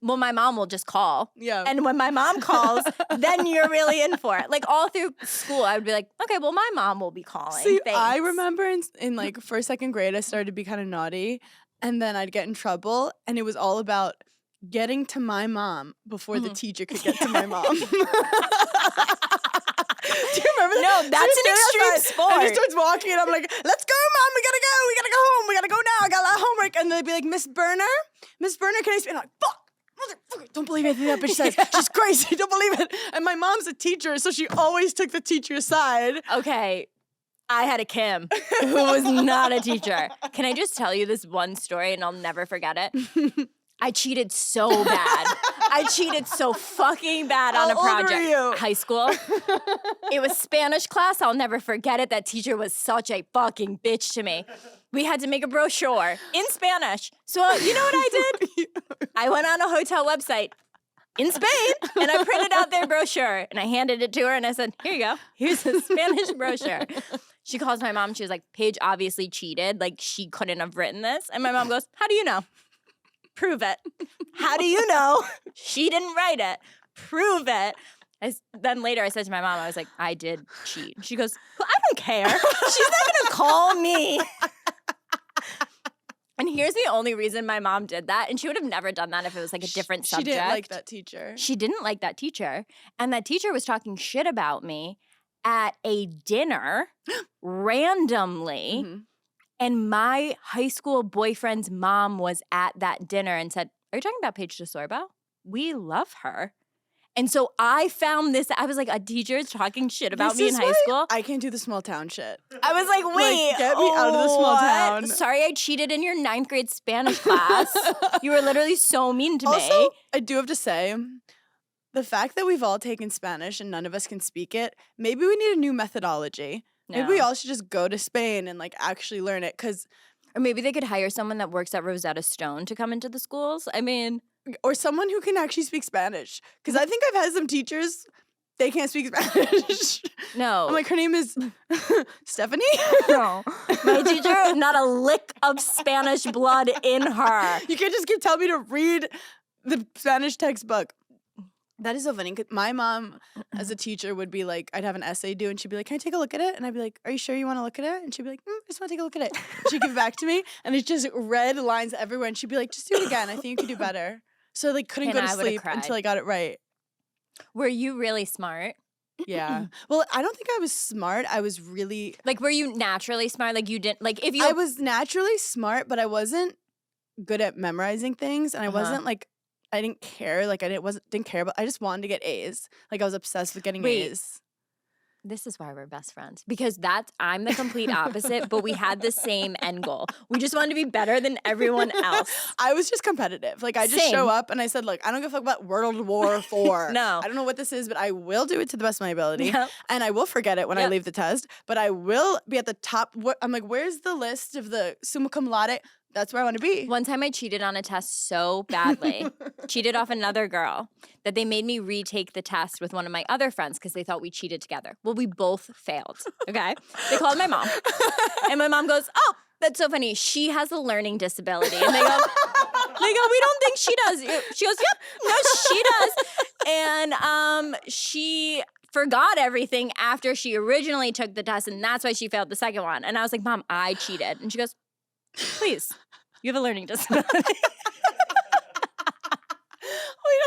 well, my mom will just call. Yeah. And when my mom calls, then you're really in for it. Like, all through school, I would be like, okay, well, my mom will be calling. See, Thanks. I remember in like first, second grade, I started to be kind of naughty. and then I'd get in trouble, and it was all about getting to my mom before the teacher could get to my mom. Do you remember that? No, that's an extreme sport. And he starts walking, and I'm like, let's go, Mom, we gotta go home, we gotta go now, I got a lot of homework. And they'd be like, Miss Berner, can I speak? And I'm like, fuck. Motherfucker, don't believe anything that bitch says. She's crazy. Don't believe it. And my mom's a teacher, so she always took the teacher's side. Okay. I had a Kim who was not a teacher. Can I just tell you this one story and I'll never forget it? I cheated so bad. I cheated so fucking bad on a project. How old were you? High school. It was Spanish class. I'll never forget it. That teacher was such a fucking bitch to me. We had to make a brochure in Spanish. So you know what I did? I went on a hotel website in Spain and I printed out their brochure and I handed it to her and I said, here you go. Here's a Spanish brochure. She calls my mom. She was like, Paige obviously cheated. Like, she couldn't have written this. And my mom goes, how do you know? Prove it. How do you know? She didn't write it. Prove it. Then later I said to my mom, I was like, I did cheat. She goes, well, I don't care. She's not going to call me. And here's the only reason my mom did that. And she would have never done that if it was like a different subject. She didn't like that teacher. She didn't like that teacher. And that teacher was talking shit about me at a dinner randomly. Mm-hmm. And my high school boyfriend's mom was at that dinner and said, are you talking about Paige DeSorbo? We love her. And so I found this. I was like, a teacher is talking shit about me in high school. I can't do the small town shit. I was like, wait. Like, get me out of the small town. Sorry, I cheated in your 9th grade Spanish class. You were literally so mean to me. Also, I do have to say, the fact that we've all taken Spanish and none of us can speak it, maybe we need a new methodology. No. Maybe we all should just go to Spain and like actually learn it. Or maybe they could hire someone that works at Rosetta Stone to come into the schools. I mean, or someone who can actually speak Spanish. Because I think I've had some teachers, they can't speak Spanish. No. I'm like, her name is Stephanie? No. My teacher, not a lick of Spanish blood in her. You can't just keep telling me to read the Spanish textbook. That is so funny. My mom, as a teacher, would be like, I'd have an essay due, and she'd be like, can I take a look at it? And I'd be like, are you sure you want to look at it? And she'd be like, I just want to take a look at it. She'd give it back to me, and it's just red lines everywhere. And she'd be like, just do it again. I think you could do better. So I like, couldn't go to sleep until I got it right. Were you really smart? Yeah. Well, I don't think I was smart. I was really... Like, were you naturally smart? Like, you didn't... Like, if you... I was naturally smart, but I wasn't good at memorizing things, and I wasn't like... I didn't care. Like, I didn't care, but I just wanted to get A's. Like, I was obsessed with getting A's. This is why we're best friends. Because I'm the complete opposite, but we had the same end goal. We just wanted to be better than everyone else. I was just competitive. Like, I just show up and I said, look, I don't give a fuck about World War IV. No. I don't know what this is, but I will do it to the best of my ability. Yep. And I will forget it when I leave the test, but I will be at the top. I'm like, where's the list of the summa cum laude? That's where I want to be. One time I cheated on a test so badly, cheated off another girl, that they made me retake the test with one of my other friends because they thought we cheated together. Well, we both failed, okay? They called my mom. And my mom goes, oh, that's so funny. She has a learning disability. And they go, we don't think she does. She goes, yep, no, she does. And she forgot everything after she originally took the test, and that's why she failed the second one. And I was like, Mom, I cheated. And she goes, please, you have a learning disability. Wait,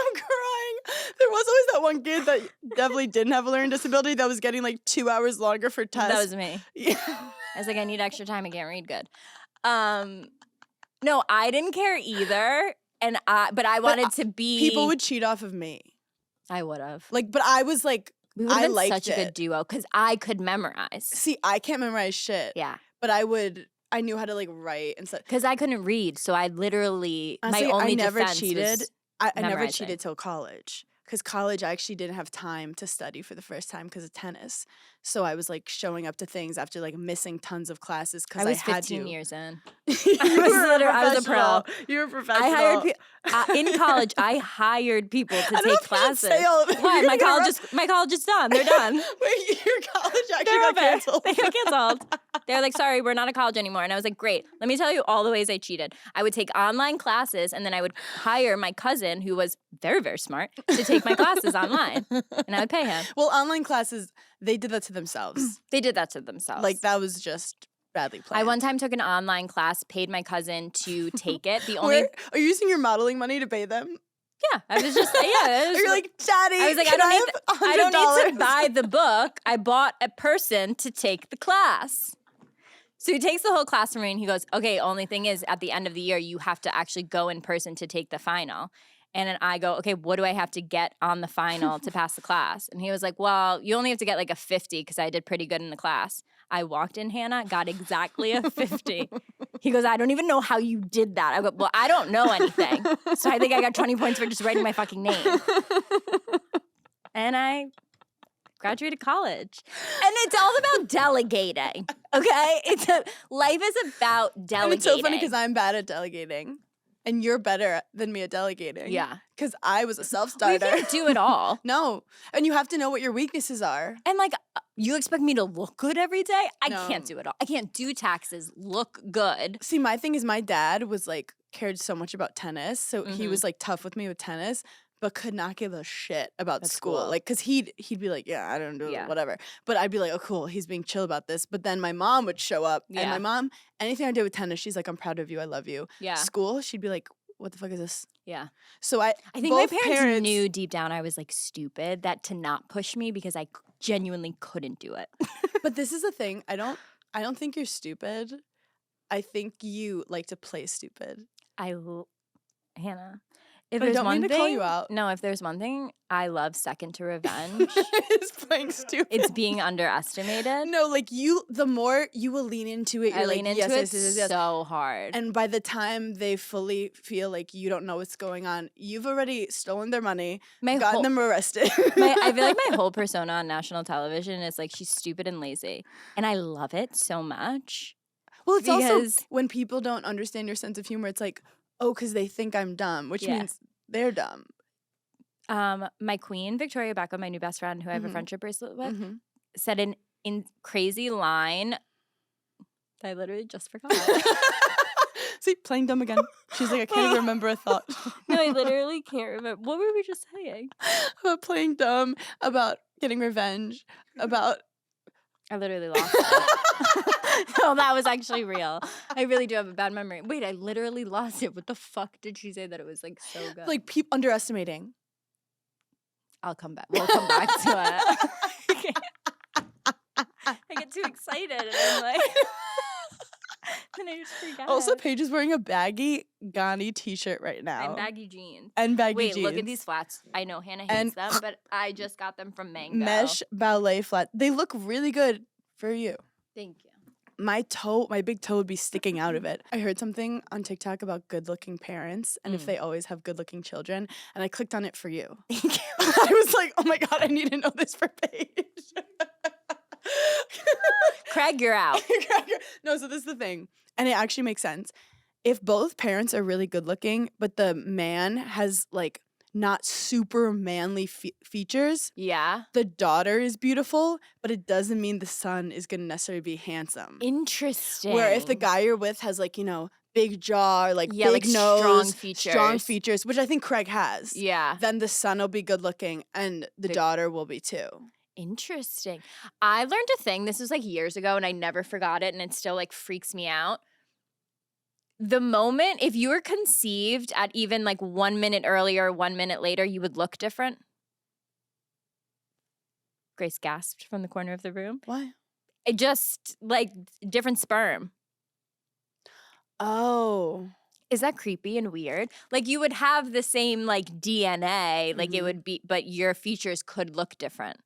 I'm crying. There was always that one kid that definitely didn't have a learning disability that was getting like 2 hours longer for tests. That was me. Yeah. I was like, I need extra time. I can't read good. No, I didn't care either. But I wanted to be. People would cheat off of me. I would have. Like, but I was like, we would have been such a good duo because I could memorize. See, I can't memorize shit. Yeah. But I knew how to like write and stuff. Because I couldn't read, so I literally honestly, my only I never defense cheated. Was I never cheated till college. Because college, I actually didn't have time to study for the first time because of tennis. So I was like showing up to things after like missing tons of classes because I had to. 15 years in. I was a pro. You were a professional. I hired in college. I hired people to take classes. Why? My college is done. They're done. Wait, your college actually got canceled. They got canceled. They're like, sorry, we're not a college anymore. And I was like, great. Let me tell you all the ways I cheated. I would take online classes, and then I would hire my cousin, who was very, very smart, to take my classes online. And I would pay him. Well, online classes, they did that to themselves. They did that to themselves. Like, that was just badly planned. I one time took an online class, paid my cousin to take it. Are you using your modeling money to pay them? Yeah, I was just You're like, Daddy, I was like, I don't need to buy the book. I bought a person to take the class. So he takes the whole class from me and he goes, okay, only thing is at the end of the year, you have to actually go in person to take the final. And then I go, okay, what do I have to get on the final to pass the class? And he was like, well, you only have to get like a 50 because I did pretty good in the class. I walked in, Hannah, got exactly a 50. He goes, I don't even know how you did that. I go, well, I don't know anything. So I think I got 20 points for just writing my fucking name. And I graduated college. And it's all about delegating, okay? Life is about delegating. And it's so funny because I'm bad at delegating. And you're better than me at delegating. Yeah. Because I was a self-starter. We can't do it all. No. And you have to know what your weaknesses are. And like, you expect me to look good every day? I can't do it all. I can't do taxes, look good. See, my thing is my dad was like, cared so much about tennis. So he was like tough with me with tennis, but could not give a shit about school. Cool. Like, because he'd be like, yeah, I don't do it, whatever. But I'd be like, oh, cool, he's being chill about this. But then my mom would show up. And my mom, anything I did with tennis, she's like, I'm proud of you. I love you. Yeah. School, she'd be like, what the fuck is this? Yeah. So I think my parents knew deep down I was like stupid that to not push me because I genuinely couldn't do it. But this is the thing. I don't think you're stupid. I think you like to play stupid. Hannah, if But I there's don't one mean to thing, call you out. No, if there's one thing I love second to revenge, It's playing stupid. it's being underestimated. No, like the more you will lean into it, you're I like, lean into yes, it yes, yes, yes. so hard. And by the time they fully feel like you don't know what's going on, you've already stolen their money, gotten them arrested. I feel like my whole persona on national television is like she's stupid and lazy. And I love it so much. Well, it's also when people don't understand your sense of humor, it's like, oh, because they think I'm dumb, which means they're dumb. My queen, Victoria Beckham, my new best friend who I have a friendship bracelet with, said an crazy line that I literally just forgot. See, playing dumb again. She's like, I can't even remember a thought. No, I literally can't remember. What were we just saying? About playing dumb, about getting revenge, about... I literally lost it. No, that was actually real. I really do have a bad memory. Wait, I literally lost it. What the fuck did she say that it was like so good? Like underestimating. I'll come back. We'll come back to it. I get too excited and I'm like... Then I just forgot. Also, Paige is wearing a baggy Ghani t-shirt right now. And baggy jeans. Jeans. Wait, look at these flats. I know Hannah hates them, but I just got them from Mango. Mesh ballet flat. They look really good for you. Thank you. My big toe would be sticking out of it. I heard something on TikTok about good-looking parents and if they always have good-looking children, and I clicked on it for you. Thank you. I was like, oh my God, I need to know this for Paige. Craig, you're out. No, so this is the thing. And it actually makes sense. If both parents are really good looking, but the man has like not super manly features, the daughter is beautiful, but it doesn't mean the son is going to necessarily be handsome. Interesting. Where if the guy you're with has like, big jaw, or like big nose, strong features, which I think Craig has. Then the son will be good looking and the daughter will be too. Interesting. I learned a thing. This was like years ago and I never forgot it and it still like freaks me out. The moment, if you were conceived at even like 1 minute earlier, 1 minute later, you would look different. Grace gasped from the corner of the room. Why? It just like different sperm. Oh. Is that creepy and weird? Like you would have the same like DNA, like it would be, but your features could look different.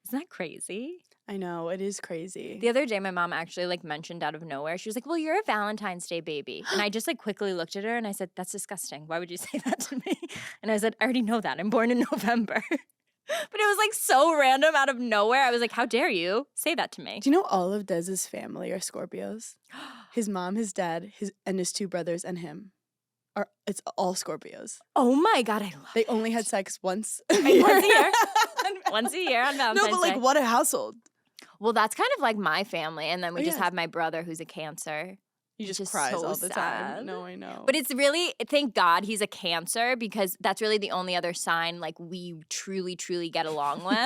Isn't that crazy? I know, it is crazy. The other day, my mom actually like mentioned out of nowhere, she was like, well, you're a Valentine's Day baby. And I just like quickly looked at her and I said, that's disgusting. Why would you say that to me? And I said, I already know that. I'm born in November. But it was like so random out of nowhere. I was like, how dare you say that to me? Do you know all of Dez's family are Scorpios? His mom, his dad, and his two brothers and him. It's all Scorpios. Oh my God, I love They only had sex once a year. Once a year on Valentine's Day. No, but like what a household. Well, that's kind of like my family. And then we just have my brother who's a Cancer. He just cries so all the sad. time. No, I know. But it's really, thank God he's a Cancer because that's really the only other sign like we truly, truly get along with.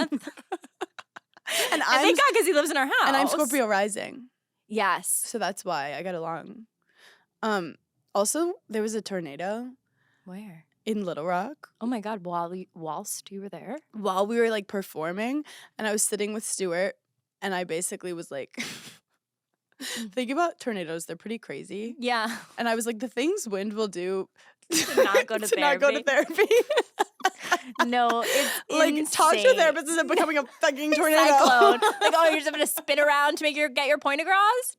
And thank God because he lives in our house. And I'm Scorpio rising. Yes. So that's why I got along. Also, there was a tornado. Where? In Little Rock. Oh my God, whilst you were there? While we were like performing, and I was sitting with Stuart, and I basically was like, think about tornadoes, they're pretty crazy. Yeah. And I was like, the things wind will do to not go to therapy. Not go to therapy. No, it's like insane. Talk to a therapist instead of becoming a fucking tornado. Cyclone. Like, oh, you're just gonna spin around to get your point across?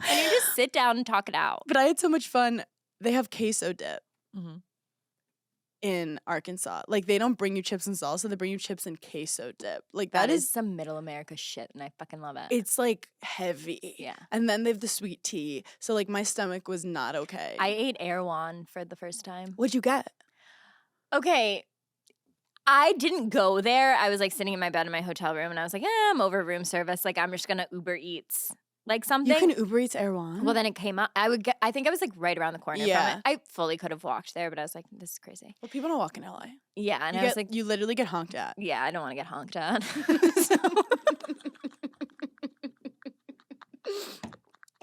And you just sit down and talk it out. But I had so much fun. They have queso dip. In Arkansas. Like, they don't bring you chips and salsa, they bring you chips and queso dip. Like, that is some middle America shit, and I fucking love it. It's like heavy. Yeah. And then they have the sweet tea. So like my stomach was not okay. I ate Erewhon for the first time. What'd you get? Okay. I didn't go there. I was like sitting in my bed in my hotel room, and I was like, I'm over room service. Like, I'm just gonna Uber Eats. Like something. You can Uber Eats Erewhon? Well, then it came up. I think I was like right around the corner from it. I fully could have walked there, but I was like, this is crazy. Well, people don't walk in LA. Yeah, and I was like, you literally get honked at. Yeah, I don't want to get honked at.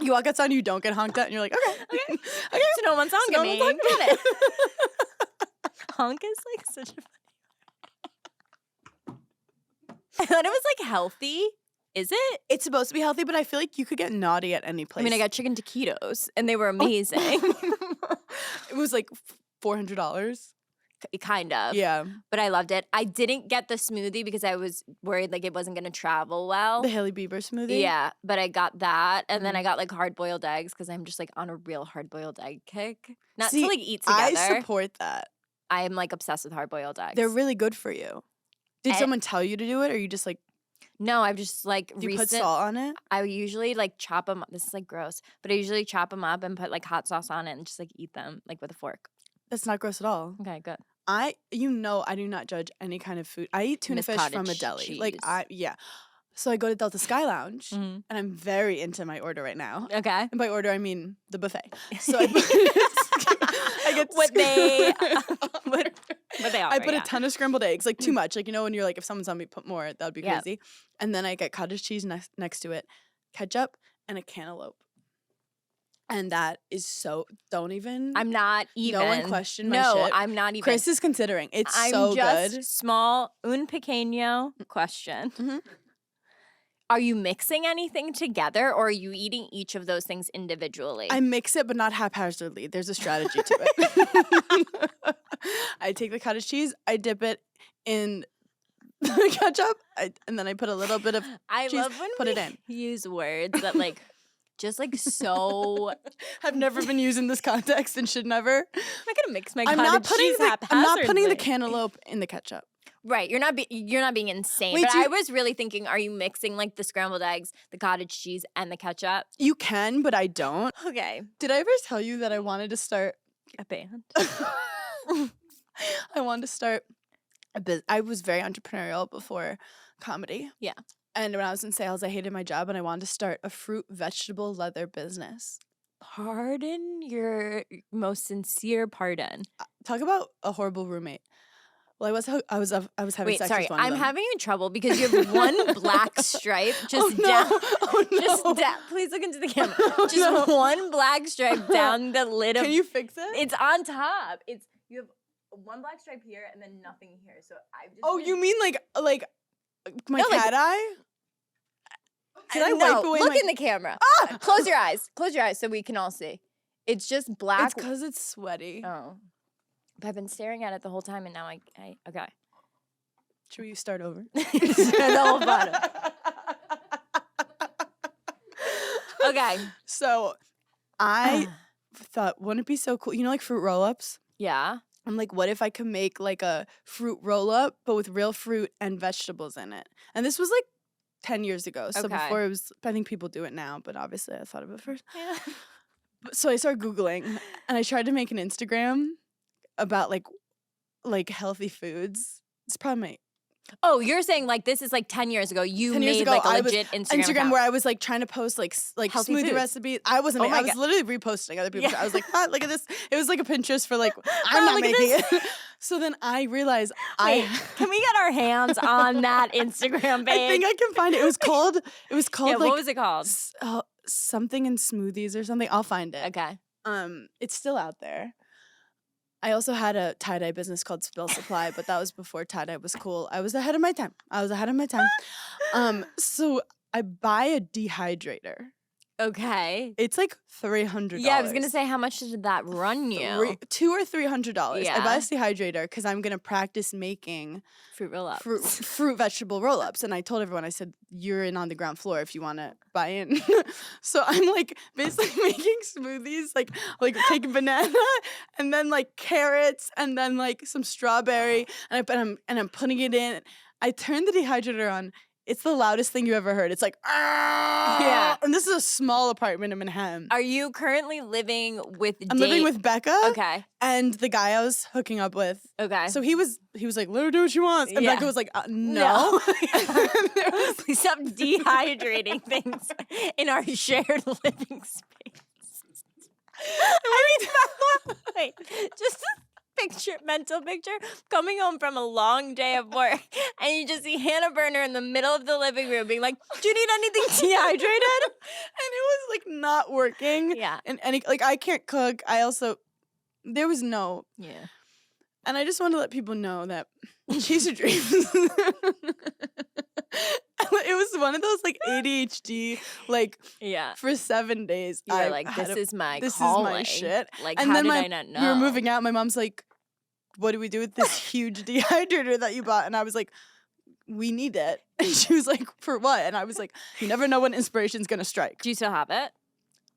You walk outside and you don't get honked at, and you're like, okay. So no one's honking me. Got it. Honk is like such a funny. I thought it was like healthy. Is it? It's supposed to be healthy, but I feel like you could get naughty at any place. I mean, I got chicken taquitos, and they were amazing. It was like $400. Kind of. Yeah. But I loved it. I didn't get the smoothie because I was worried like it wasn't going to travel well. The Hailey Bieber smoothie? Yeah, but I got that. And then I got like hard-boiled eggs because I'm just like on a real hard-boiled egg kick. Not to like eat together. I support that. I am like obsessed with hard-boiled eggs. They're really good for you. Did someone tell you to do it, or you just like... No, I've just like Do you put salt on it? I usually like chop them. This is like gross, but I usually chop them up and put like hot sauce on it and just like eat them like with a fork. That's not gross at all. Okay, good. I do not judge any kind of food. I eat tuna fish from a deli. Cheese. Like So I go to Delta Sky Lounge, and I'm very into my order right now. Okay. And by order, I mean the buffet. So I get what they I put a ton of scrambled eggs, like too much. Like, you know, when you're like, if someone's on me, put more. That would be crazy. And then I get cottage cheese next to it, ketchup, and a cantaloupe. And that is so. Don't even. I'm not even. No one question my shit. No, I'm not even. Chris is considering. It's I'm so just good. Small, un pequeño question. Are you mixing anything together, or are you eating each of those things individually? I mix it, but not haphazardly. There's a strategy to it. I take the cottage cheese, I dip it in the ketchup, and then I put a little bit of cheese, love when put we it in. Use words that like just like so. I've never been used in this context and should never. I'm not gonna mix my cottage cheese haphazardly. I'm not putting the cantaloupe in the ketchup. Right, you're not being insane. Wait, but I was really thinking, are you mixing like the scrambled eggs, the cottage cheese, and the ketchup? You can, but I don't. Okay. Did I ever tell you that I wanted to start a band? I wanted to start a business. I was very entrepreneurial before comedy. Yeah. And when I was in sales, I hated my job, and I wanted to start a fruit, vegetable, leather business. Pardon your most sincere pardon. Talk about a horrible roommate. Well, I was having sex with one of them. I'm having trouble because you have one black stripe just down. Oh, no. Just down. Please look into the camera. Just one black stripe down the lid of. Can you fix it? It's on top. You have one black stripe here and then nothing here. So I just. Oh, you mean like my cat eye? Did I wipe away look in the camera. Ah! Close your eyes. Close your eyes so we can all see. It's just black. It's because it's sweaty. Oh. But I've been staring at it the whole time, and now I okay. Should we start over? The whole bottom. Okay. So I thought, wouldn't it be so cool? You know, like fruit roll-ups? Yeah. I'm like, what if I could make like a fruit roll-up, but with real fruit and vegetables in it? And this was like 10 years ago. So before it was, I think people do it now, but obviously I thought of it first. Yeah. So I started Googling, and I tried to make an Instagram about like healthy foods. It's probably Oh, you're saying like this is like 10 years ago. You 10 made years ago, like a legit Instagram account. where I was like trying to post like Healthy smoothie foods. recipes. I wasn't. I was literally reposting other people's. Yeah. I was like, look at this. It was like a Pinterest for like I'm not making it. So then I realized Wait, can we get our hands on that Instagram page? I think I can find it. It was called. Yeah, like, what was it called? something in smoothies or something. I'll find it. Okay. It's still out there. I also had a tie-dye business called Spill Supply, but that was before tie-dye was cool. I was ahead of my time. So I buy a dehydrator. Okay. It's like $300. Yeah, I was gonna say, how much did that run you? $200 or $300. Yeah. I buy a dehydrator because I'm gonna practice making fruit roll-ups, fruit vegetable roll-ups. And I told everyone, I said, you're in on the ground floor if you want to buy in. So I'm like basically making smoothies, like taking banana and then like carrots and then like some strawberry, and I'm putting it in. I turn the dehydrator on. It's the loudest thing you ever heard. It's like, yeah. And this is a small apartment in Manhattan. Are you currently living with I'm living with Becca. Okay. And the guy I was hooking up with. Okay. So he was like, let her do what she wants. And Becca was like, no. Please stop dehydrating things in our shared living space. Wait, just mental picture, coming home from a long day of work, and you just see Hannah Burner in the middle of the living room being like, do you need anything dehydrated? And it was like not working. Yeah. And like I can't cook. There was no. Yeah. And I just want to let people know that chase your dreams. It was one of those like ADHD, like for 7 days. You're like, this is my shit. Like, and how then did I not know? We were moving out. My mom's like, what do we do with this huge dehydrator that you bought? And I was like, we need it. And she was like, for what? And I was like, you never know when inspiration's gonna strike. Do you still have it?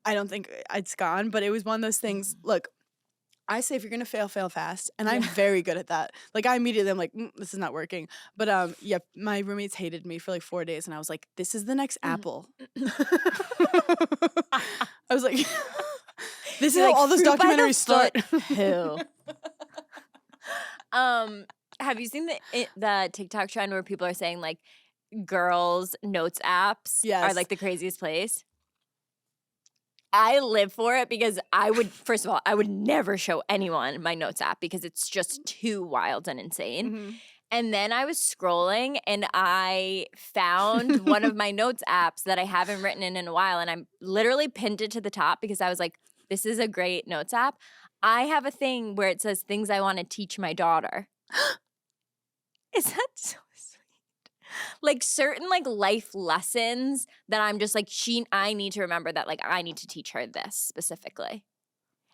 I don't think it's gone, but it was one of those things. Look, I say if you're gonna fail fast, and I'm very good at that. Like I immediately am like, this is not working. But yeah, my roommates hated me for like 4 days, and I was like, this is the next Apple. I was like, this is how all those documentaries start. Who? Have you seen the TikTok trend where people are saying like girls' notes apps are like the craziest place? I live for it because first of all, I would never show anyone my notes app because it's just too wild and insane. Mm-hmm. And then I was scrolling and I found one of my notes apps that I haven't written in a while, and I literally pinned it to the top because I was like, this is a great notes app. I have a thing where it says things I want to teach my daughter. Is that so sweet? Like certain like life lessons that I'm just like, I need to remember that like I need to teach her this specifically.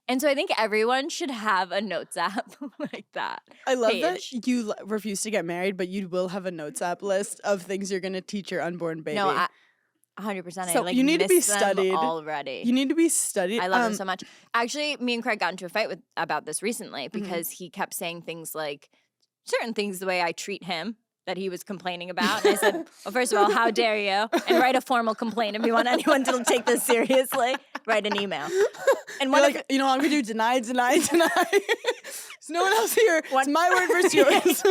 And so I think everyone should have a notes app like that. I love Paige. that you refuse to get married, but you will have a notes app list of things you're going to teach your unborn baby. No, 100%. So you need to be studied already. You need to be studied. I love him so much. Actually, me and Craig got into a fight about this recently because he kept saying things like certain things the way I treat him that he was complaining about. And I said, well, first of all, how dare you? And write a formal complaint if you want anyone to take this seriously. Write an email. And you know what I'm going to do? Deny. There's no one else here. It's my word versus yours.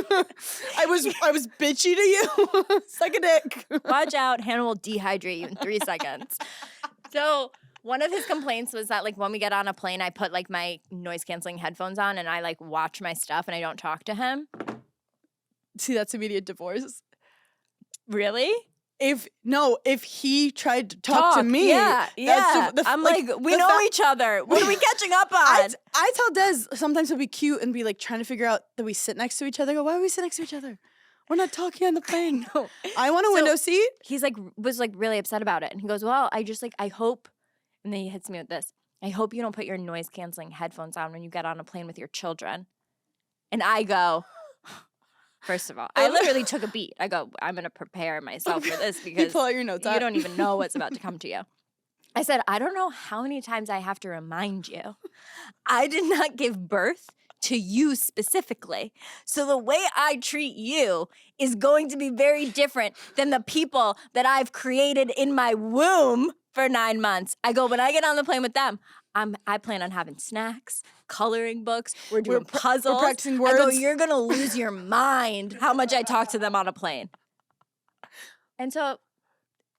I was bitchy to you. Suck a dick. Watch out. Hannah will dehydrate you in 3 seconds. So one of his complaints was that like when we get on a plane, I put like my noise canceling headphones on and I like watch my stuff and I don't talk to him. See, that's immediate divorce. Really? If he tried to talk to me, I'm like, we know each other. What are we catching up on? I tell Des sometimes he'll be cute and be like trying to figure out that we sit next to each other. I go, why do we sit next to each other? We're not talking on the plane. No. I want a window seat. He's like, was like really upset about it. And he goes, well, I just like, I hope, and then he hits me with this. I hope you don't put your noise canceling headphones on when you get on a plane with your children. And I go, first of all, I literally took a beat. I go, I'm going to prepare myself for this because you pull out your notes you don't even know what's about to come to you. I said, I don't know how many times I have to remind you. I did not give birth to you specifically. So the way I treat you is going to be very different than the people that I've created in my womb for 9 months. I go, when I get on the plane with them, I plan on having snacks, coloring books. We're doing puzzles. We're practicing words. I go, you're going to lose your mind how much I talk to them on a plane. And so,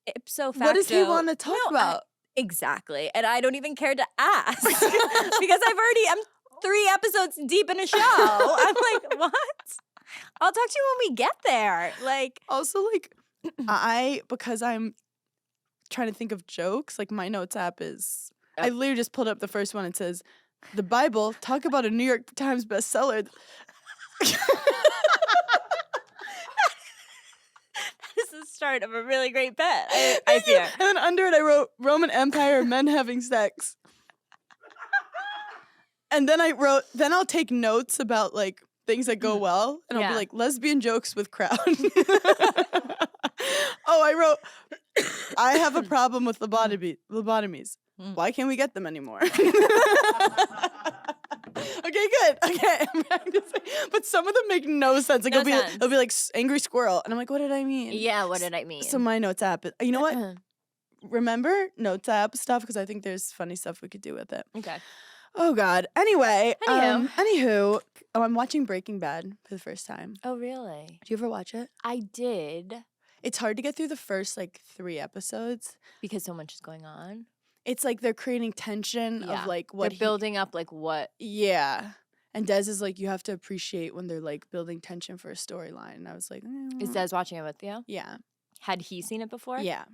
ipso facto. What does he want to talk about? Exactly. And I don't even care to ask because I'm 3 episodes deep in a show. I'm like, what? I'll talk to you when we get there. Like, also, like, because I'm trying to think of jokes, like my notes app is, I literally just pulled up the first one. It says, the Bible, talk about a New York Times bestseller. This is the start of a really great bet. I fear. And then under it, I wrote Roman Empire, men having sex. And then I wrote, then I'll take notes about like things that go well. And I'll be like, lesbian jokes with crowd. Oh, I wrote, I have a problem with lobotomies. Why can't we get them anymore? Okay, good. Okay, I'm practicing. But some of them make no sense. Like it'll be like angry squirrel, and I'm like, what did I mean? Yeah, what did I mean? So my notes app. You know what? Remember notes app stuff because I think there's funny stuff we could do with it. Okay. Oh God. Anyway. Anywho. Oh, I'm watching Breaking Bad for the first time. Oh, really? Did you ever watch it? I did. It's hard to get through the first like 3 episodes because so much is going on. It's like they're creating tension of like what they're building up, like what? Yeah. And Des is like, you have to appreciate when they're like building tension for a storyline. And I was like, Is Des watching it with you? Yeah. Had he seen it before? Yeah.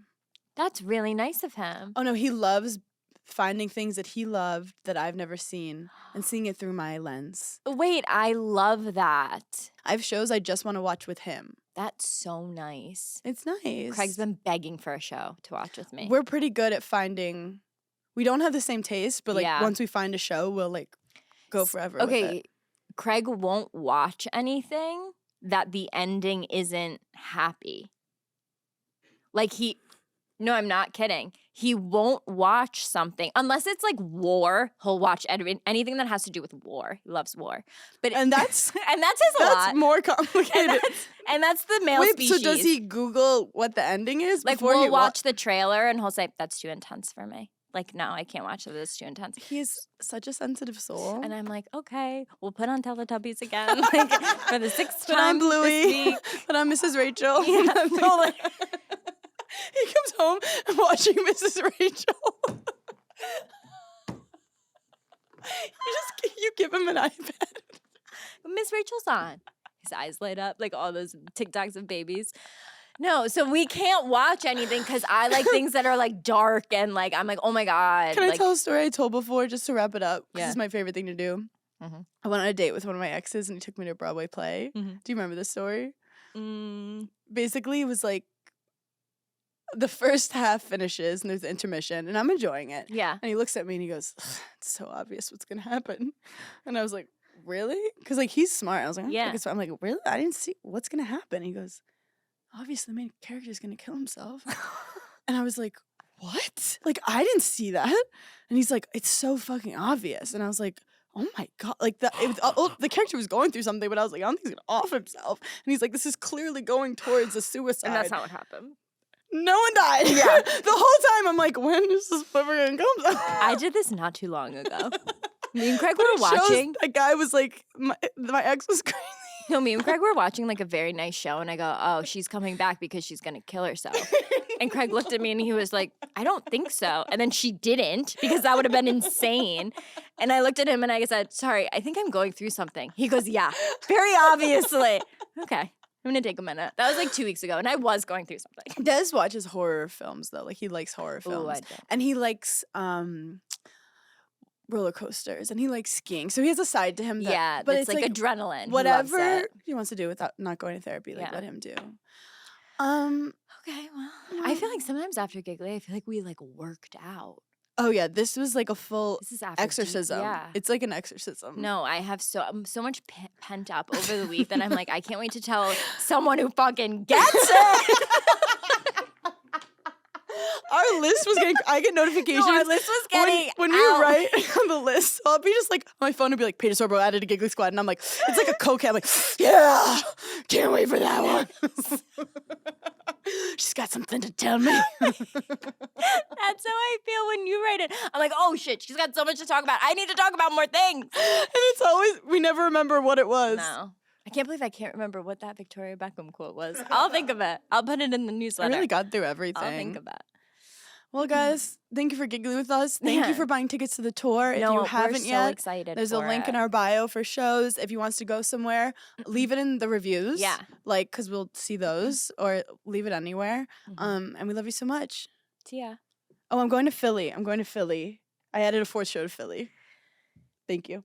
That's really nice of him. Oh no, he loves finding things that he loved that I've never seen and seeing it through my lens. Wait, I love that. I have shows I just want to watch with him. That's so nice. It's nice. Craig's been begging for a show to watch with me. We're pretty good at finding, we don't have the same taste, but like once we find a show, we'll like go forever with it. Craig won't watch anything that the ending isn't happy. Like no, I'm not kidding. He won't watch something unless it's like war. He'll watch anything that has to do with war. He loves war, and that's his lot. That's more complicated. And that's the male species. So does he Google what the ending is? Like we'll watch the trailer and he'll say, "That's too intense for me." Like, no, I can't watch it. It's too intense. He's such a sensitive soul. And I'm like, okay, we'll put on Teletubbies again, like for the 6th time. Put on Bluey. Put on Mrs. Rachel. Yeah, totally. He comes home and watching Mrs. Rachel. You give him an iPad. Miss Rachel's on. His eyes light up like all those TikToks of babies. No, so we can't watch anything because I like things that are like dark and like I'm like, oh my God. Can I tell a story I told before just to wrap it up? Because it's my favorite thing to do. Mm-hmm. I went on a date with one of my exes and he took me to a Broadway play. Mm-hmm. Do you remember this story? Basically, it was like the first half finishes and there's the intermission and I'm enjoying it. Yeah. And he looks at me and he goes, it's so obvious what's going to happen. And I was like, really? Because like he's smart. I was like, I'm like, really? I didn't see what's going to happen. He goes, obviously the main character is going to kill himself. And I was like, what? Like, I didn't see that. And he's like, it's so fucking obvious. And I was like, oh my God. Like, the character was going through something, but I was like, I don't think he's going to off himself. And he's like, this is clearly going towards a suicide. And that's not what happened. No one died. Yeah. The whole time I'm like, when is this ever going to come? I did this not too long ago. Me and Craig were watching. A guy was like, my ex was crazy. No, me and Craig were watching like a very nice show and I go, oh, she's coming back because she's going to kill herself. And Craig looked at me and he was like, I don't think so. And then she didn't because that would have been insane. And I looked at him and I said, sorry, I think I'm going through something. He goes, yeah, very obviously. Okay. I'm going to take a minute. That was like 2 weeks ago and I was going through something. Des watches horror films though. Like he likes horror films. Ooh, I do. And he likes roller coasters and he likes skiing. So he has a side to him that but it's like adrenaline. Whatever he wants to do without not going to therapy, like let him do. Okay, well, I feel like sometimes after Giggling, I feel like we like worked out. Oh yeah, this was like a full exorcism. Yeah. It's like an exorcism. No, I have so much pent up over the week that I'm like, I can't wait to tell someone who fucking gets it. Our list was getting, I get notifications. No, our list was getting when you write on the list, I'll be just like, my phone would be like, Paige Sorbo added a Giggling Squad. And I'm like, it's like a cocaine. I'm like, yeah, can't wait for that one. She's got something to tell me. That's how I feel when you write it. I'm like, oh shit, she's got so much to talk about. I need to talk about more things. And it's always, we never remember what it was. No. I can't believe I can't remember what that Victoria Beckham quote was. I'll think of it. I'll put it in the newsletter. I really got through everything. I'll think of it. Well, guys, thank you for giggling with us. Thank you for buying tickets to the tour. If you haven't we're yet, so excited there's a link in our bio for shows. If you wants to go somewhere, leave it in the reviews. Yeah. Like, because we'll see those, or leave it anywhere. And we love you so much. Tia. Oh, I'm going to Philly. I added a 4th show to Philly. Thank you.